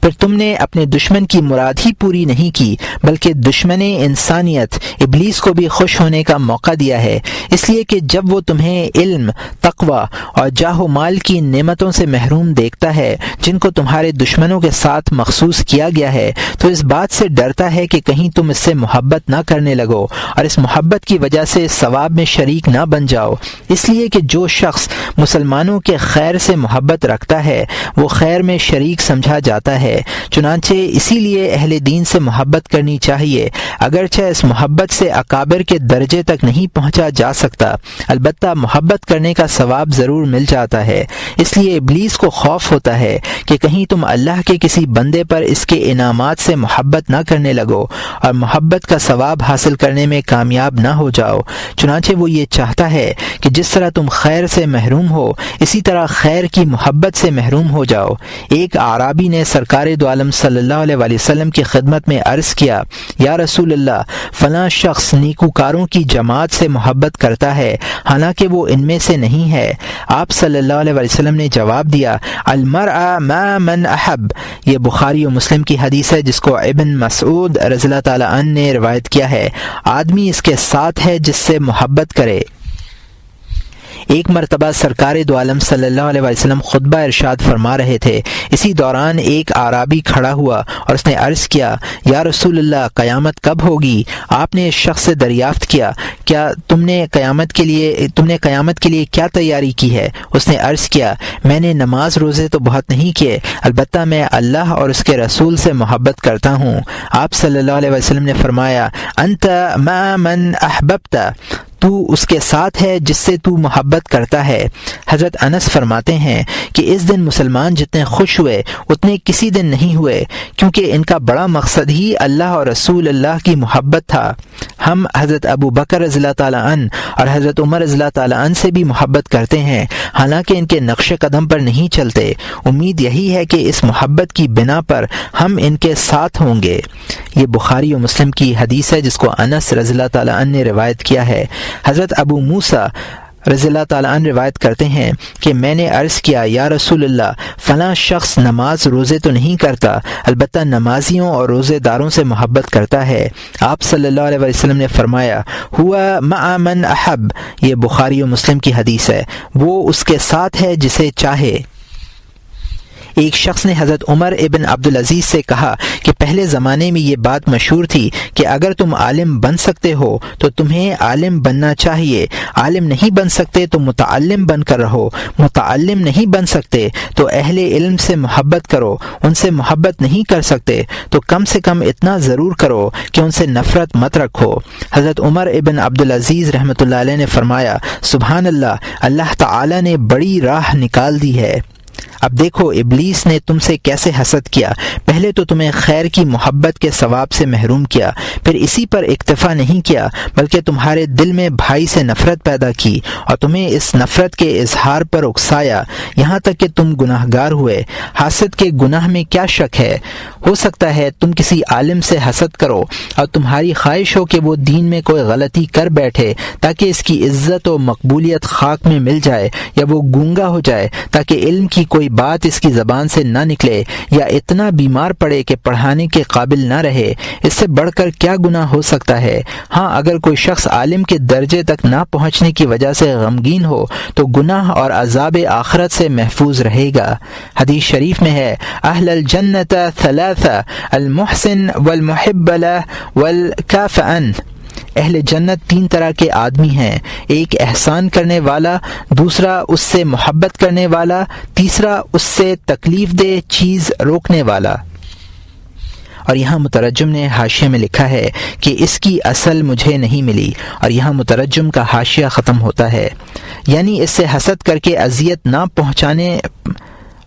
پھر تم نے اپنے دشمن کی مراد ہی پوری نہیں کی بلکہ دشمن انسانیت ابلیس کو بھی خوش ہونے کا موقع دیا ہے، اس لیے کہ جب وہ تمہیں علم، تقوی اور جاہ و مال کی نعمتوں سے محروم دیکھتا ہے جن کو تمہارے دشمنوں کے ساتھ مخصوص کیا گیا ہے تو اس بات سے ڈرتا ہے کہ کہیں تم اس سے محبت نہ کرنے لگو اور اس محبت کی وجہ سے ثواب میں شریک نہ بن جاؤ۔ اس لیے کہ جو شخص مسلمانوں کے خیر سے محبت رکھتا ہے وہ خیر میں شریک سمجھا جاتا ہے۔ چنانچہ اسی لیے اہل دین سے محبت کرنی چاہیے، اگرچہ اس محبت سے اکابر کے درجے تک نہیں پہنچا جا سکتا، البتہ محبت کرنے کا ثواب ضرور مل جاتا ہے۔ اس لیے ابلیس کو خوف ہوتا ہے کہ کہیں تم اللہ کے کسی بندے پر اس کے انعامات سے محبت نہ کرنے لگو اور محبت کا ثواب حاصل کرنے میں کامیاب نہ ہو جاؤ۔ چنانچہ وہ یہ چاہتا ہے کہ جس طرح تم خیر سے محروم ہو اسی طرح خیر کی محبت سے محروم ہو جاؤ۔ ایک اعرابی نے سرکار دو عالم صلی اللہ علیہ وسلم کی خدمت میں عرض کیا، یا رسول اللہ، فلاں شخص نیکوکاروں کی جماعت سے محبت کرتا ہے حالانکہ وہ ان میں سے نہیں ہے۔ آپ صلی اللہ علیہ وسلم نے جواب دیا، المرء مع من احب۔ یہ بخاری و مسلم کی حدیث ہے جس کو ابن مسعود رضی اللہ تعالی عنہ نے روایت کیا ہے۔ آدمی اس کے ساتھ ہے جس سے محبت کرے۔ ایک مرتبہ سرکار دو عالم صلی اللہ علیہ وسلم خطبہ ارشاد فرما رہے تھے، اسی دوران ایک اعرابی کھڑا ہوا اور اس نے عرض کیا، یا رسول اللہ قیامت کب ہوگی؟ آپ نے اس شخص سے دریافت کیا، کیا تم نے قیامت کے لیے کیا تیاری کی ہے؟ اس نے عرض کیا، میں نے نماز روزے تو بہت نہیں کیے، البتہ میں اللہ اور اس کے رسول سے محبت کرتا ہوں۔ آپ صلی اللہ علیہ وسلم نے فرمایا، انت مع من احببت، تو اس کے ساتھ ہے جس سے تو محبت کرتا ہے۔ حضرت انس فرماتے ہیں کہ اس دن مسلمان جتنے خوش ہوئے اتنے کسی دن نہیں ہوئے، کیونکہ ان کا بڑا مقصد ہی اللہ اور رسول اللہ کی محبت تھا۔ ہم حضرت ابو بکر رضی اللہ تعالیٰ عنہ اور حضرت عمر رضی اللہ تعالیٰ عنہ سے بھی محبت کرتے ہیں، حالانکہ ان کے نقش قدم پر نہیں چلتے۔ امید یہی ہے کہ اس محبت کی بنا پر ہم ان کے ساتھ ہوں گے۔ یہ بخاری و مسلم کی حدیث ہے جس کو انس رضی اللہ تعالیٰ عنہ نے روایت کیا ہے۔ حضرت ابو موسیٰ رضی اللہ تعالیٰ عنہ روایت کرتے ہیں کہ میں نے عرض کیا، یا رسول اللہ فلاں شخص نماز روزے تو نہیں کرتا، البتہ نمازیوں اور روزے داروں سے محبت کرتا ہے۔ آپ صلی اللہ علیہ وسلم نے فرمایا، ہوا مع من احب، یہ بخاری و مسلم کی حدیث ہے، وہ اس کے ساتھ ہے جسے چاہے۔ ایک شخص نے حضرت عمر ابن عبدالعزیز سے کہا کہ پہلے زمانے میں یہ بات مشہور تھی کہ اگر تم عالم بن سکتے ہو تو تمہیں عالم بننا چاہیے، عالم نہیں بن سکتے تو متعلم بن کر رہو، متعلم نہیں بن سکتے تو اہل علم سے محبت کرو، ان سے محبت نہیں کر سکتے تو کم سے کم اتنا ضرور کرو کہ ان سے نفرت مت رکھو۔ حضرت عمر ابن عبدالعزیز رحمۃ اللہ علیہ نے فرمایا، سبحان اللہ، اللہ تعالی نے بڑی راہ نکال دی ہے۔ اب دیکھو ابلیس نے تم سے کیسے حسد کیا، پہلے تو تمہیں خیر کی محبت کے ثواب سے محروم کیا، پھر اسی پر اکتفا نہیں کیا بلکہ تمہارے دل میں بھائی سے نفرت پیدا کی اور تمہیں اس نفرت کے اظہار پر اکسایا، یہاں تک کہ تم گناہ گار ہوئے۔ حاسد کے گناہ میں کیا شک ہے؟ ہو سکتا ہے تم کسی عالم سے حسد کرو اور تمہاری خواہش ہو کہ وہ دین میں کوئی غلطی کر بیٹھے تاکہ اس کی عزت و مقبولیت خاک میں مل جائے، یا وہ گونگا ہو جائے تاکہ علم کی کوئی بات اس کی زبان سے نہ نکلے، یا اتنا بیمار پڑے کہ پڑھانے کے قابل نہ رہے۔ اس سے بڑھ کر کیا گناہ ہو سکتا ہے؟ ہاں، اگر کوئی شخص عالم کے درجے تک نہ پہنچنے کی وجہ سے غمگین ہو تو گناہ اور عذاب آخرت سے محفوظ رہے گا۔ حدیث شریف میں ہے، اہل الجنت ثلاثہ، المحسن والمحب له والکافئ عنہ، اہل جنت تین طرح کے آدمی ہیں، ایک احسان کرنے والا، دوسرا اس سے محبت کرنے والا، تیسرا اس سے تکلیف دہ چیز روکنے والا۔ اور یہاں مترجم نے حاشیے میں لکھا ہے کہ اس کی اصل مجھے نہیں ملی، اور یہاں مترجم کا حاشیہ ختم ہوتا ہے، یعنی اس سے حسد کر کے اذیت نہ پہنچانے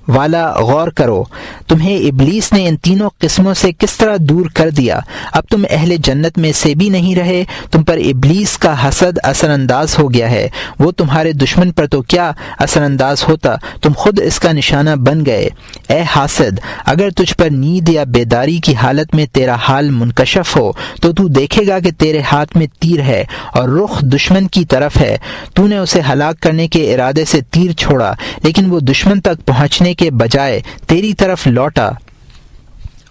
والا غور کرو، تمہیں ابلیس نے ان تینوں قسموں سے کس طرح دور کر دیا۔ اب تم اہل جنت میں سے بھی نہیں رہے، تم پر ابلیس کا حسد اثر انداز ہو گیا ہے، وہ تمہارے دشمن پر تو کیا اثر انداز ہوتا، تم خود اس کا نشانہ بن گئے۔ اے حاسد، اگر تجھ پر نیند یا بیداری کی حالت میں تیرا حال منکشف ہو تو دیکھے گا کہ تیرے ہاتھ میں تیر ہے اور رخ دشمن کی طرف ہے، تو نے اسے ہلاک کرنے کے ارادے سے تیر چھوڑا، لیکن وہ دشمن تک پہنچنے کے بجائے تیری طرف لوٹا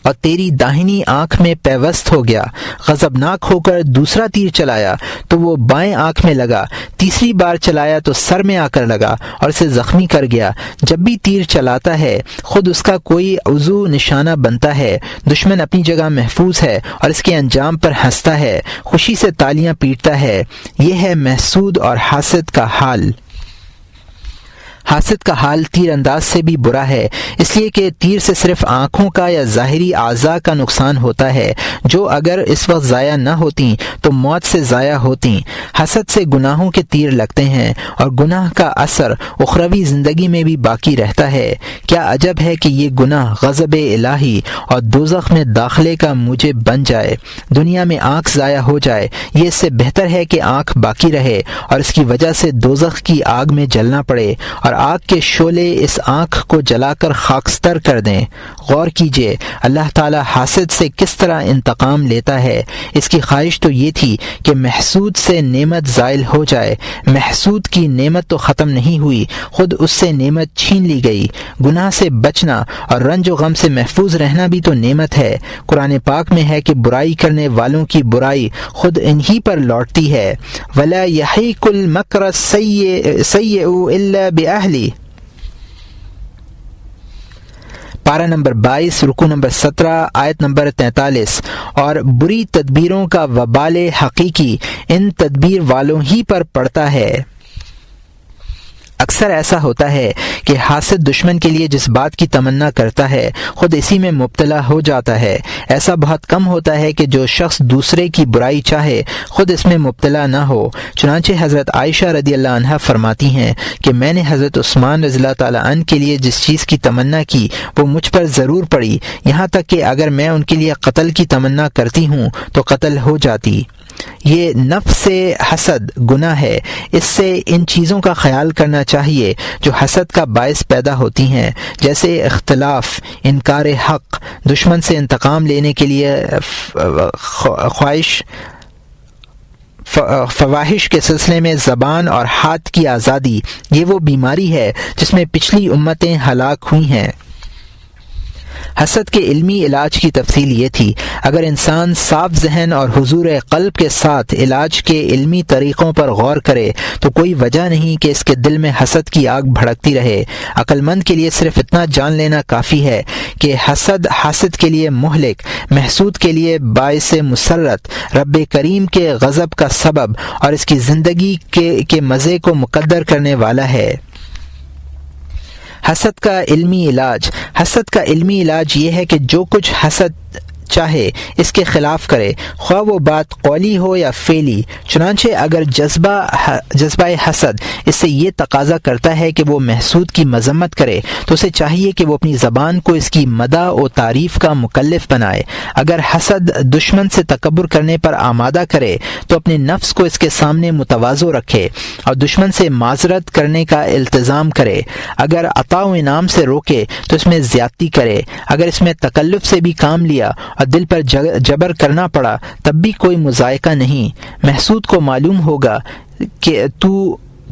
اور تیری داہنی آنکھ میں پیوست ہو گیا۔ غضبناک ہو کر دوسرا تیر چلایا تو وہ بائیں آنکھ میں لگا، تیسری بار چلایا تو سر میں آ کر لگا اور اسے زخمی کر گیا۔ جب بھی تیر چلاتا ہے خود اس کا کوئی عضو نشانہ بنتا ہے، دشمن اپنی جگہ محفوظ ہے اور اس کے انجام پر ہنستا ہے، خوشی سے تالیاں پیٹتا ہے۔ یہ ہے محسود اور حاسد کا حال۔ حاسد کا حال تیر انداز سے بھی برا ہے، اس لیے کہ تیر سے صرف آنکھوں کا یا ظاہری اعضاء کا نقصان ہوتا ہے، جو اگر اس وقت ضائع نہ ہوتی تو موت سے ضائع ہوتی۔ حسد سے گناہوں کے تیر لگتے ہیں اور گناہ کا اثر اخروی زندگی میں بھی باقی رہتا ہے۔ کیا عجب ہے کہ یہ گناہ غضب الہی اور دوزخ میں داخلے کا موجب بن جائے۔ دنیا میں آنکھ ضائع ہو جائے، یہ اس سے بہتر ہے کہ آنکھ باقی رہے اور اس کی وجہ سے دوزخ کی آگ میں جلنا پڑے اور اور آگ کے شعلے اس آنکھ کو جلا کر خاکستر کر دیں۔ غور کیجئے اللہ تعالیٰ حاسد سے کس طرح انتقام لیتا ہے۔ اس کی خواہش تو یہ تھی کہ محسود سے نعمت زائل ہو جائے۔ محسود کی نعمت تو ختم نہیں ہوئی، خود اس سے نعمت چھین لی گئی۔ گناہ سے بچنا اور رنج و غم سے محفوظ رہنا بھی تو نعمت ہے۔ قرآن پاک میں ہے کہ برائی کرنے والوں کی برائی خود انہی پر لوٹتی ہے۔ وَلَا يَحِيقُ الْمَكْرَ السَّيِّئُ إِلَّا بِأَهْلِهِ۔ پارہ نمبر 22 رکوع نمبر 17 آیت نمبر 43۔ اور بری تدبیروں کا وبال حقیقی ان تدبیر والوں ہی پر پڑتا ہے۔ اکثر ایسا ہوتا ہے کہ حاسد دشمن کے لیے جس بات کی تمنا کرتا ہے خود اسی میں مبتلا ہو جاتا ہے۔ ایسا بہت کم ہوتا ہے کہ جو شخص دوسرے کی برائی چاہے خود اس میں مبتلا نہ ہو۔ چنانچہ حضرت عائشہ رضی اللہ عنہا فرماتی ہیں کہ میں نے حضرت عثمان رضی اللہ تعالیٰ عنہ کے لیے جس چیز کی تمنا کی وہ مجھ پر ضرور پڑی، یہاں تک کہ اگر میں ان کے لیے قتل کی تمنا کرتی ہوں تو قتل ہو جاتی۔ یہ نفس حسد گناہ ہے، اس سے ان چیزوں کا خیال کرنا چاہیے جو حسد کا باعث پیدا ہوتی ہیں، جیسے اختلاف، انکار حق، دشمن سے انتقام لینے کے لیے خواہش، فواحش کے سلسلے میں زبان اور ہاتھ کی آزادی۔ یہ وہ بیماری ہے جس میں پچھلی امتیں ہلاک ہوئی ہیں۔ حسد کے علمی علاج کی تفصیل یہ تھی، اگر انسان صاف ذہن اور حضور قلب کے ساتھ علاج کے علمی طریقوں پر غور کرے تو کوئی وجہ نہیں کہ اس کے دل میں حسد کی آگ بھڑکتی رہے۔ عقل مند کے لیے صرف اتنا جان لینا کافی ہے کہ حسد حاسد کے لیے مہلک، محسود کے لیے باعث مسرت، رب کریم کے غضب کا سبب اور اس کی زندگی کے مزے کو مقدر کرنے والا ہے۔ حسد کا علمی علاج یہ ہے کہ جو کچھ حسد چاہے اس کے خلاف کرے، خواہ وہ بات قولی ہو یا فعلی۔ چنانچہ اگر جذبہ حسد اس سے یہ تقاضا کرتا ہے کہ وہ محسود کی مذمت کرے تو اسے چاہیے کہ وہ اپنی زبان کو اس کی مدح و تعریف کا مکلف بنائے۔ اگر حسد دشمن سے تکبر کرنے پر آمادہ کرے تو اپنے نفس کو اس کے سامنے متواضع رکھے اور دشمن سے معذرت کرنے کا التزام کرے۔ اگر عطا و انعام سے روکے تو اس میں زیادتی کرے۔ اگر اس میں تکلف سے بھی کام لیا اور دل پر جبر کرنا پڑا تب بھی کوئی مذائقہ نہیں۔ محسود کو معلوم ہوگا کہ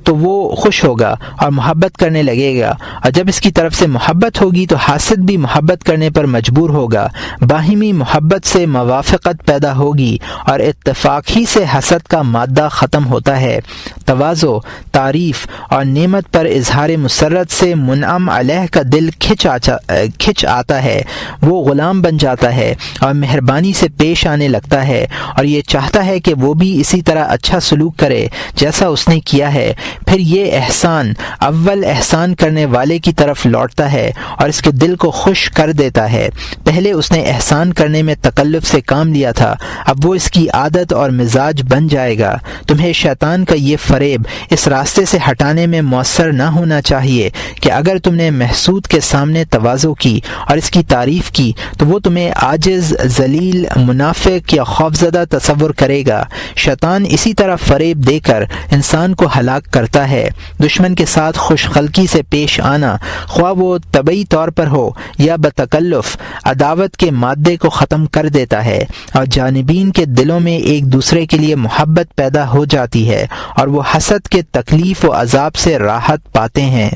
تو وہ خوش ہوگا اور محبت کرنے لگے گا، اور جب اس کی طرف سے محبت ہوگی تو حاسد بھی محبت کرنے پر مجبور ہوگا۔ باہمی محبت سے موافقت پیدا ہوگی اور اتفاق ہی سے حسد کا مادہ ختم ہوتا ہے۔ تواضع، تعریف اور نعمت پر اظہار مسرت سے منعم علیہ کا دل کھچ آتا ہے، وہ غلام بن جاتا ہے اور مہربانی سے پیش آنے لگتا ہے اور یہ چاہتا ہے کہ وہ بھی اسی طرح اچھا سلوک کرے جیسا اس نے کیا ہے۔ پھر یہ احسان اول احسان کرنے والے کی طرف لوٹتا ہے اور اس کے دل کو خوش کر دیتا ہے۔ پہلے اس نے احسان کرنے میں تکلف سے کام لیا تھا، اب وہ اس کی عادت اور مزاج بن جائے گا۔ تمہیں شیطان کا یہ فریب اس راستے سے ہٹانے میں مؤثر نہ ہونا چاہیے کہ اگر تم نے محسود کے سامنے تواضع کی اور اس کی تعریف کی تو وہ تمہیں عاجز، ذلیل، منافق یا خوفزدہ تصور کرے گا۔ شیطان اسی طرح فریب دے کر انسان کو ہلاک کرتا ہے۔ دشمن کے ساتھ خوش خلقی سے پیش آنا، خواہ وہ طبعی طور پر ہو یا بتکلف، عداوت کے مادے کو ختم کر دیتا ہے اور جانبین کے دلوں میں ایک دوسرے کے لیے محبت پیدا ہو جاتی ہے اور وہ حسد کے تکلیف و عذاب سے راحت پاتے ہیں۔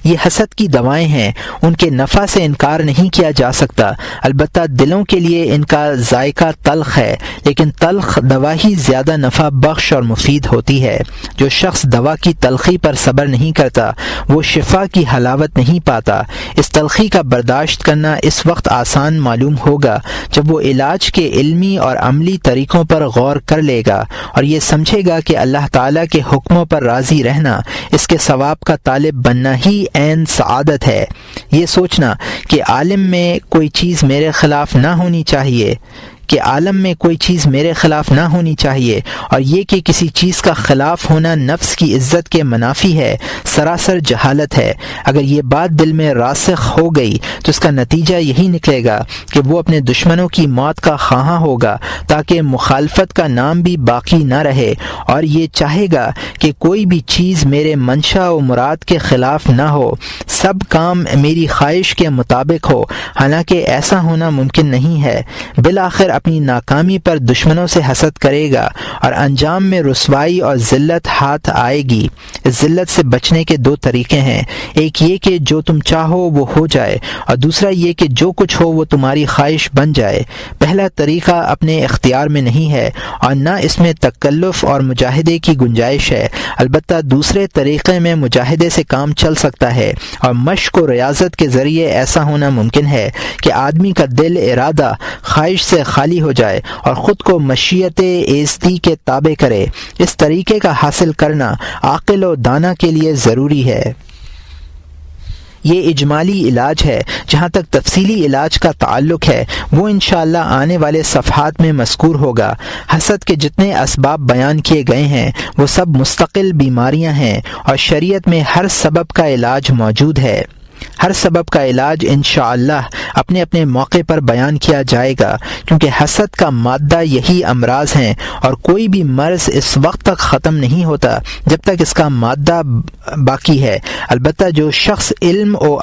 یہ حسد کی دوائیں ہیں، ان کے نفع سے انکار نہیں کیا جا سکتا، البتہ دلوں کے لیے ان کا ذائقہ تلخ ہے، لیکن تلخ دوا ہی زیادہ نفع بخش اور مفید ہوتی ہے۔ جو شخص دوا کی تلخی پر صبر نہیں کرتا وہ شفا کی حلاوت نہیں پاتا۔ اس تلخی کا برداشت کرنا اس وقت آسان معلوم ہوگا جب وہ علاج کے علمی اور عملی طریقوں پر غور کر لے گا اور یہ سمجھے گا کہ اللہ تعالیٰ کے حکموں پر راضی رہنا، اس کے ثواب کا طالب بننا ہی عین سعادت ہے۔ یہ سوچنا کہ عالم میں کوئی چیز میرے خلاف نہ ہونی چاہیے کہ عالم میں کوئی چیز میرے خلاف نہ ہونی چاہیے، اور یہ کہ کسی چیز کا خلاف ہونا نفس کی عزت کے منافی ہے، سراسر جہالت ہے۔ اگر یہ بات دل میں راسخ ہو گئی تو اس کا نتیجہ یہی نکلے گا کہ وہ اپنے دشمنوں کی موت کا خواہاں ہوگا تاکہ مخالفت کا نام بھی باقی نہ رہے، اور یہ چاہے گا کہ کوئی بھی چیز میرے منشا و مراد کے خلاف نہ ہو، سب کام میری خواہش کے مطابق ہو، حالانکہ ایسا ہونا ممکن نہیں ہے۔ بالآخر اپنی ناکامی پر دشمنوں سے حسد کرے گا اور انجام میں رسوائی اور ذلت ہاتھ آئے گی۔ اس ذلت سے بچنے کے دو طریقے ہیں، ایک یہ کہ جو تم چاہو وہ ہو جائے، اور دوسرا یہ کہ جو کچھ ہو وہ تمہاری خواہش بن جائے۔ پہلا طریقہ اپنے اختیار میں نہیں ہے اور نہ اس میں تکلف اور مجاہدے کی گنجائش ہے، البتہ دوسرے طریقے میں مجاہدے سے کام چل سکتا ہے، اور مشق و ریاضت کے ذریعے ایسا ہونا ممکن ہے کہ آدمی کا دل ارادہ خواہش سے خالی ہو جائے اور خود کو مشیت ایزدی کے تابع کرے۔ اس طریقے کا حاصل کرنا عاقل و دانا کے لیے ضروری ہے۔ یہ اجمالی علاج ہے۔ جہاں تک تفصیلی علاج کا تعلق ہے وہ انشاءاللہ آنے والے صفحات میں مذکور ہوگا۔ حسد کے جتنے اسباب بیان کیے گئے ہیں وہ سب مستقل بیماریاں ہیں، اور شریعت میں ہر سبب کا علاج موجود ہے۔ ہر سبب کا علاج انشاءاللہ اپنے اپنے موقع پر بیان کیا جائے گا، کیونکہ حسد کا مادہ یہی امراض ہیں، اور کوئی بھی مرض اس وقت تک ختم نہیں ہوتا جب تک اس کا مادہ باقی ہے۔ البتہ جو شخص علم و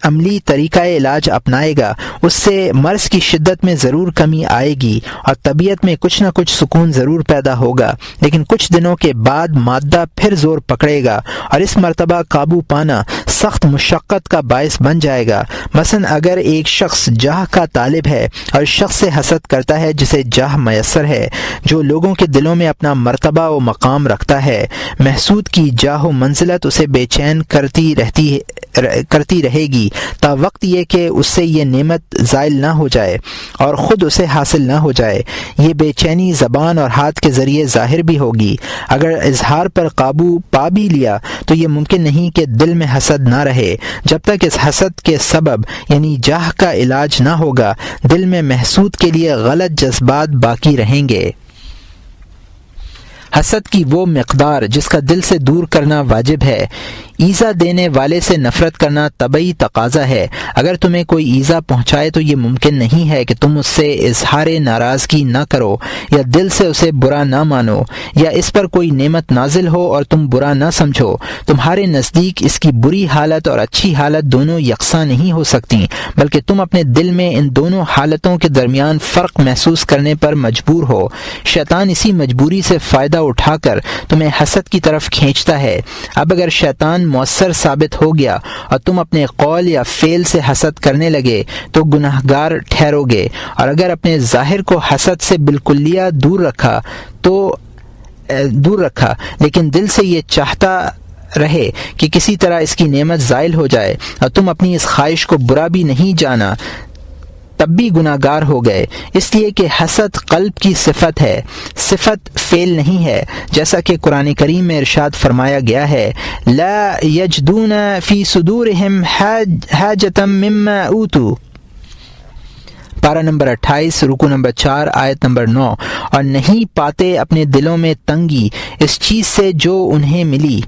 عملی طریقہ علاج اپنائے گا اس سے مرض کی شدت میں ضرور کمی آئے گی اور طبیعت میں کچھ نہ کچھ سکون ضرور پیدا ہوگا، لیکن کچھ دنوں کے بعد مادہ پھر زور پکڑے گا اور اس مرتبہ قابو پانا سخت مشقت کا باعث بن جائے گا۔ مثلا اگر ایک شخص جاہ کا طالب ہے اور اس شخص سے حسد کرتا ہے جسے جاہ میسر ہے، جو لوگوں کے دلوں میں اپنا مرتبہ و مقام رکھتا ہے، محسود کی جاہ و منزلت اسے بے چین کرتی رہے گی تا وقت یہ کہ اس سے یہ نعمت زائل نہ ہو جائے اور خود اسے حاصل نہ ہو جائے۔ یہ بے چینی زبان اور ہاتھ کے ذریعے ظاہر بھی ہوگی۔ اگر اظہار پر قابو پا بھی لیا تو یہ ممکن نہیں کہ دل میں حسد نہ رہے۔ جب تک اس حسد کے سبب یعنی جاہ کا علاج نہ ہوگا، دل میں محسود کے لیے غلط جذبات باقی رہیں گے۔ حسد کی وہ مقدار جس کا دل سے دور کرنا واجب ہے۔ ایذا دینے والے سے نفرت کرنا طبعی تقاضا ہے۔ اگر تمہیں کوئی ایذا پہنچائے تو یہ ممکن نہیں ہے کہ تم اس سے اظہار ناراضگی نہ کرو یا دل سے اسے برا نہ مانو، یا اس پر کوئی نعمت نازل ہو اور تم برا نہ سمجھو۔ تمہارے نزدیک اس کی بری حالت اور اچھی حالت دونوں یکساں نہیں ہو سکتی، بلکہ تم اپنے دل میں ان دونوں حالتوں کے درمیان فرق محسوس کرنے پر مجبور ہو۔ شیطان اسی مجبوری سے فائدہ اٹھا کر تمہیں حسد کی طرف کھینچتا ہے۔ اب اگر شیطان مؤثر ثابت ہو گیا اور تم اپنے قول یا فعل سے حسد کرنے لگے تو گناہگار ٹھہرو گے، اور اگر اپنے ظاہر کو حسد سے بالکلیہ دور رکھا لیکن دل سے یہ چاہتا رہے کہ کسی طرح اس کی نعمت زائل ہو جائے اور تم اپنی اس خواہش کو برا بھی نہیں جانا، تب بھی گناہگار ہو گئے، اس لیے کہ حسد قلب کی صفت ہے، صفت فعل نہیں ہے، جیسا کہ قرآن کریم میں ارشاد فرمایا گیا ہے لا یجدون فی صدورہم حاجۃ مما اوتوا، پارہ نمبر 28 رکوع نمبر 4 آیت نمبر 9، اور نہیں پاتے اپنے دلوں میں تنگی اس چیز سے جو انہیں ملی۔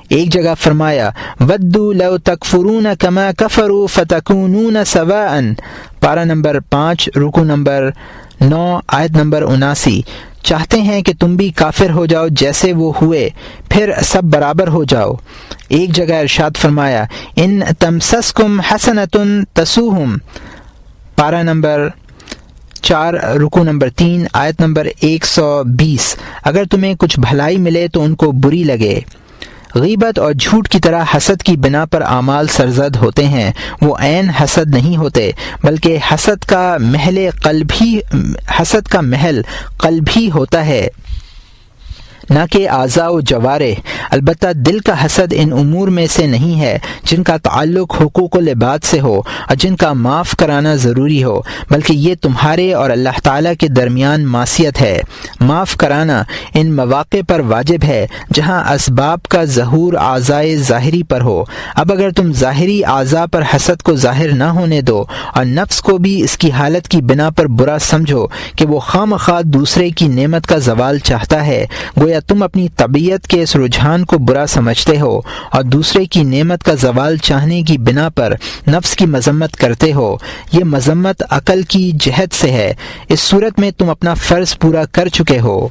ایک جگہ فرمایا وَدُّوا لَوْ تَكْفُرُونَ كَمَا كَفَرُوا فَتَكُونُونَ سَوَاءً، پارہ نمبر 5 رکوع نمبر 9 آیت نمبر 79، چاہتے ہیں کہ تم بھی کافر ہو جاؤ جیسے وہ ہوئے، پھر سب برابر ہو جاؤ۔ ایک جگہ ارشاد فرمایا ان تمسسکم حسنۃ تسوہم، پارہ نمبر 4 رکوع نمبر 3 آیت نمبر 120، اگر تمہیں کچھ بھلائی ملے تو ان کو بری لگے۔ غیبت اور جھوٹ کی طرح حسد کی بنا پر اعمال سرزد ہوتے ہیں، وہ عین حسد نہیں ہوتے، بلکہ حسد کا محل قلب ہی ہوتا ہے۔ نہ کہ اعضاء و جوارح۔ البتہ دل کا حسد ان امور میں سے نہیں ہے جن کا تعلق حقوق العباد سے ہو اور جن کا معاف کرانا ضروری ہو، بلکہ یہ تمہارے اور اللہ تعالیٰ کے درمیان معصیت ہے۔ معاف کرانا ان مواقع پر واجب ہے جہاں اسباب کا ظہور اعضائے ظاہری پر ہو۔ اب اگر تم ظاہری اعضاء پر حسد کو ظاہر نہ ہونے دو اور نفس کو بھی اس کی حالت کی بنا پر برا سمجھو کہ وہ خواہ دوسرے کی نعمت کا زوال چاہتا ہے، گویا تم اپنی طبیعت کے اس رجحان کو برا سمجھتے ہو اور دوسرے کی نعمت کا زوال چاہنے کی بنا پر نفس کی مذمت کرتے ہو۔ یہ مذمت عقل کی جہت سے ہے۔ اس صورت میں تم اپنا فرض پورا کر چکے ہو۔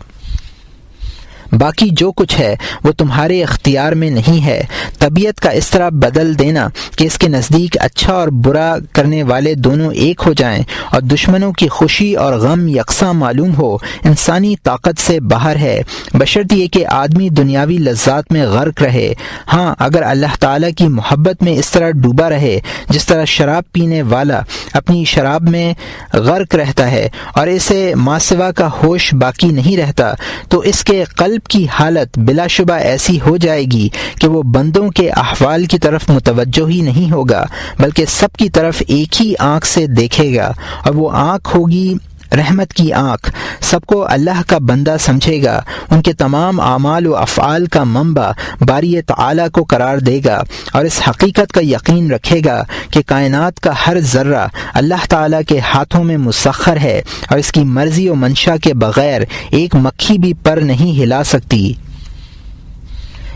باقی جو کچھ ہے وہ تمہارے اختیار میں نہیں ہے۔ طبیعت کا اس طرح بدل دینا کہ اس کے نزدیک اچھا اور برا کرنے والے دونوں ایک ہو جائیں اور دشمنوں کی خوشی اور غم یکساں معلوم ہو، انسانی طاقت سے باہر ہے، بشرط یہ کہ آدمی دنیاوی لذات میں غرق رہے۔ ہاں، اگر اللہ تعالیٰ کی محبت میں اس طرح ڈوبا رہے جس طرح شراب پینے والا اپنی شراب میں غرق رہتا ہے اور اسے ما سوا کا ہوش باقی نہیں رہتا، تو اس کے قلب کی حالت بلا شبہ ایسی ہو جائے گی کہ وہ بندوں کے احوال کی طرف متوجہ ہی نہیں ہوگا، بلکہ سب کی طرف ایک ہی آنکھ سے دیکھے گا، اور وہ آنکھ ہوگی رحمت کی آنکھ۔ سب کو اللہ کا بندہ سمجھے گا، ان کے تمام اعمال و افعال کا منبع باری تعالیٰ کو قرار دے گا، اور اس حقیقت کا یقین رکھے گا کہ کائنات کا ہر ذرہ اللہ تعالیٰ کے ہاتھوں میں مسخر ہے اور اس کی مرضی و منشا کے بغیر ایک مکھی بھی پر نہیں ہلا سکتی۔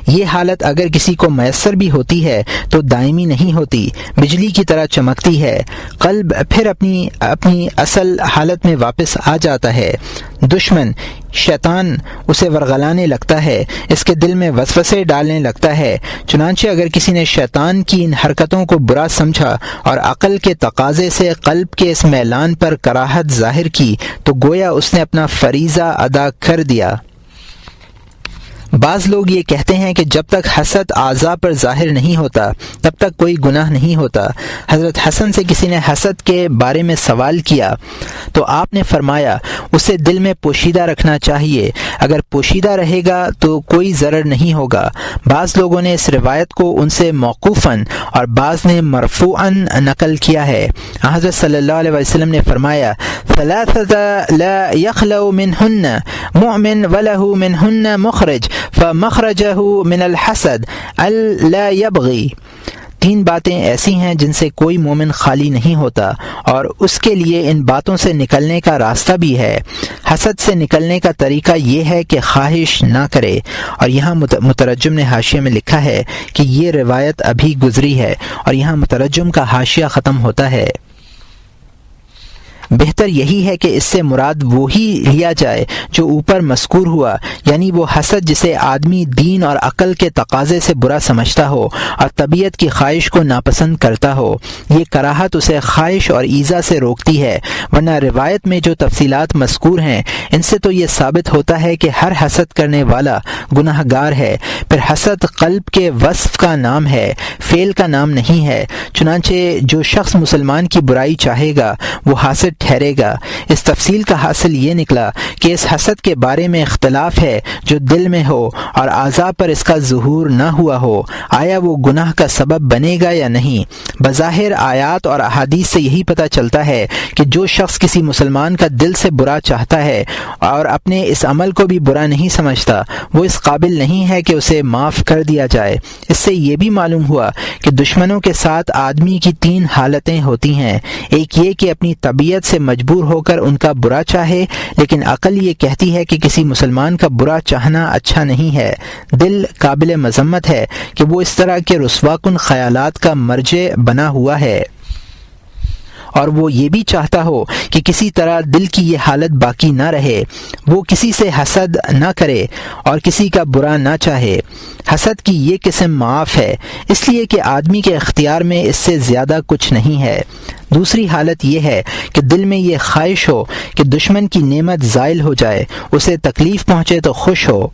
یہ حالت اگر کسی کو میسر بھی ہوتی ہے تو دائمی نہیں ہوتی، بجلی کی طرح چمکتی ہے، قلب پھر اپنی اصل حالت میں واپس آ جاتا ہے۔ دشمن شیطان اسے ورغلانے لگتا ہے، اس کے دل میں وسوسے ڈالنے لگتا ہے۔ چنانچہ اگر کسی نے شیطان کی ان حرکتوں کو برا سمجھا اور عقل کے تقاضے سے قلب کے اس میلان پر کراہت ظاہر کی تو گویا اس نے اپنا فریضہ ادا کر دیا۔ بعض لوگ یہ کہتے ہیں کہ جب تک حسد اعضاء پر ظاہر نہیں ہوتا تب تک کوئی گناہ نہیں ہوتا۔ حضرت حسن سے کسی نے حسد کے بارے میں سوال کیا تو آپ نے فرمایا اسے دل میں پوشیدہ رکھنا چاہیے، اگر پوشیدہ رہے گا تو کوئی ضرر نہیں ہوگا۔ بعض لوگوں نے اس روایت کو ان سے موقوفاً اور بعض نے مرفوعاً نقل کیا ہے۔ حضرت صلی اللہ علیہ وسلم نے فرمایا ثلاثة لا يخلو منهن مؤمن وله منهن مخرج فمخرجه من الحسد الا يبغي۔ تین باتیں ایسی ہیں جن سے کوئی مومن خالی نہیں ہوتا اور اس کے لیے ان باتوں سے نکلنے کا راستہ بھی ہے۔ حسد سے نکلنے کا طریقہ یہ ہے کہ خواہش نہ کرے، اور یہاں مترجم نے حاشیے میں لکھا ہے کہ یہ روایت ابھی گزری ہے، اور یہاں مترجم کا حاشیہ ختم ہوتا ہے۔ بہتر یہی ہے کہ اس سے مراد وہی لیا جائے جو اوپر مذکور ہوا، یعنی وہ حسد جسے آدمی دین اور عقل کے تقاضے سے برا سمجھتا ہو اور طبیعت کی خواہش کو ناپسند کرتا ہو۔ یہ کراہت اسے خواہش اور ایذا سے روکتی ہے، ورنہ روایت میں جو تفصیلات مذکور ہیں ان سے تو یہ ثابت ہوتا ہے کہ ہر حسد کرنے والا گناہ گار ہے۔ پھر حسد قلب کے وصف کا نام ہے، فعل کا نام نہیں ہے۔ چنانچہ جو شخص مسلمان کی برائی چاہے گا وہ حاسد ٹھہرے گا۔ اس تفصیل کا حاصل یہ نکلا کہ اس حسد کے بارے میں اختلاف ہے جو دل میں ہو اور اعضاء پر اس کا ظہور نہ ہوا ہو، آیا وہ گناہ کا سبب بنے گا یا نہیں۔ بظاہر آیات اور احادیث سے یہی پتہ چلتا ہے کہ جو شخص کسی مسلمان کا دل سے برا چاہتا ہے اور اپنے اس عمل کو بھی برا نہیں سمجھتا، وہ اس قابل نہیں ہے کہ اسے معاف کر دیا جائے۔ اس سے یہ بھی معلوم ہوا کہ دشمنوں کے ساتھ آدمی کی تین حالتیں ہوتی ہیں، ایک یہ کہ اپنی طبیعت سے مجبور ہو کر ان کا برا چاہے، لیکن عقل یہ کہتی ہے کہ کسی مسلمان کا برا چاہنا اچھا نہیں ہے۔ دل قابل مذمت ہے کہ وہ اس طرح کے رسوا کن خیالات کا مرجع بنا ہوا ہے، اور وہ یہ بھی چاہتا ہو کہ کسی طرح دل کی یہ حالت باقی نہ رہے، وہ کسی سے حسد نہ کرے اور کسی کا برا نہ چاہے۔ حسد کی یہ قسم معاف ہے، اس لیے کہ آدمی کے اختیار میں اس سے زیادہ کچھ نہیں ہے۔ دوسری حالت یہ ہے کہ دل میں یہ خواہش ہو کہ دشمن کی نعمت زائل ہو جائے، اسے تکلیف پہنچے تو خوش ہو،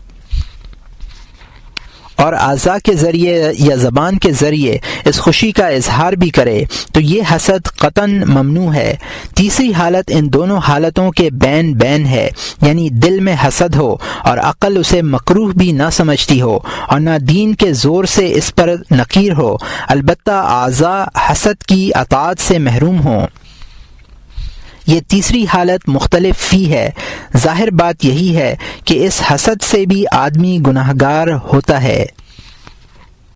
اور اعضاء کے ذریعے یا زبان کے ذریعے اس خوشی کا اظہار بھی کرے تو یہ حسد قطعاً ممنوع ہے۔ تیسری حالت ان دونوں حالتوں کے بین ہے، یعنی دل میں حسد ہو اور عقل اسے مکروہ بھی نہ سمجھتی ہو اور نہ دین کے زور سے اس پر نکیر ہو، البتہ اعضاء حسد کی اطاعت سے محروم ہوں۔ یہ تیسری حالت مختلف فی ہے۔ ظاہر بات یہی ہے کہ اس حسد سے بھی آدمی گناہگار ہوتا ہے۔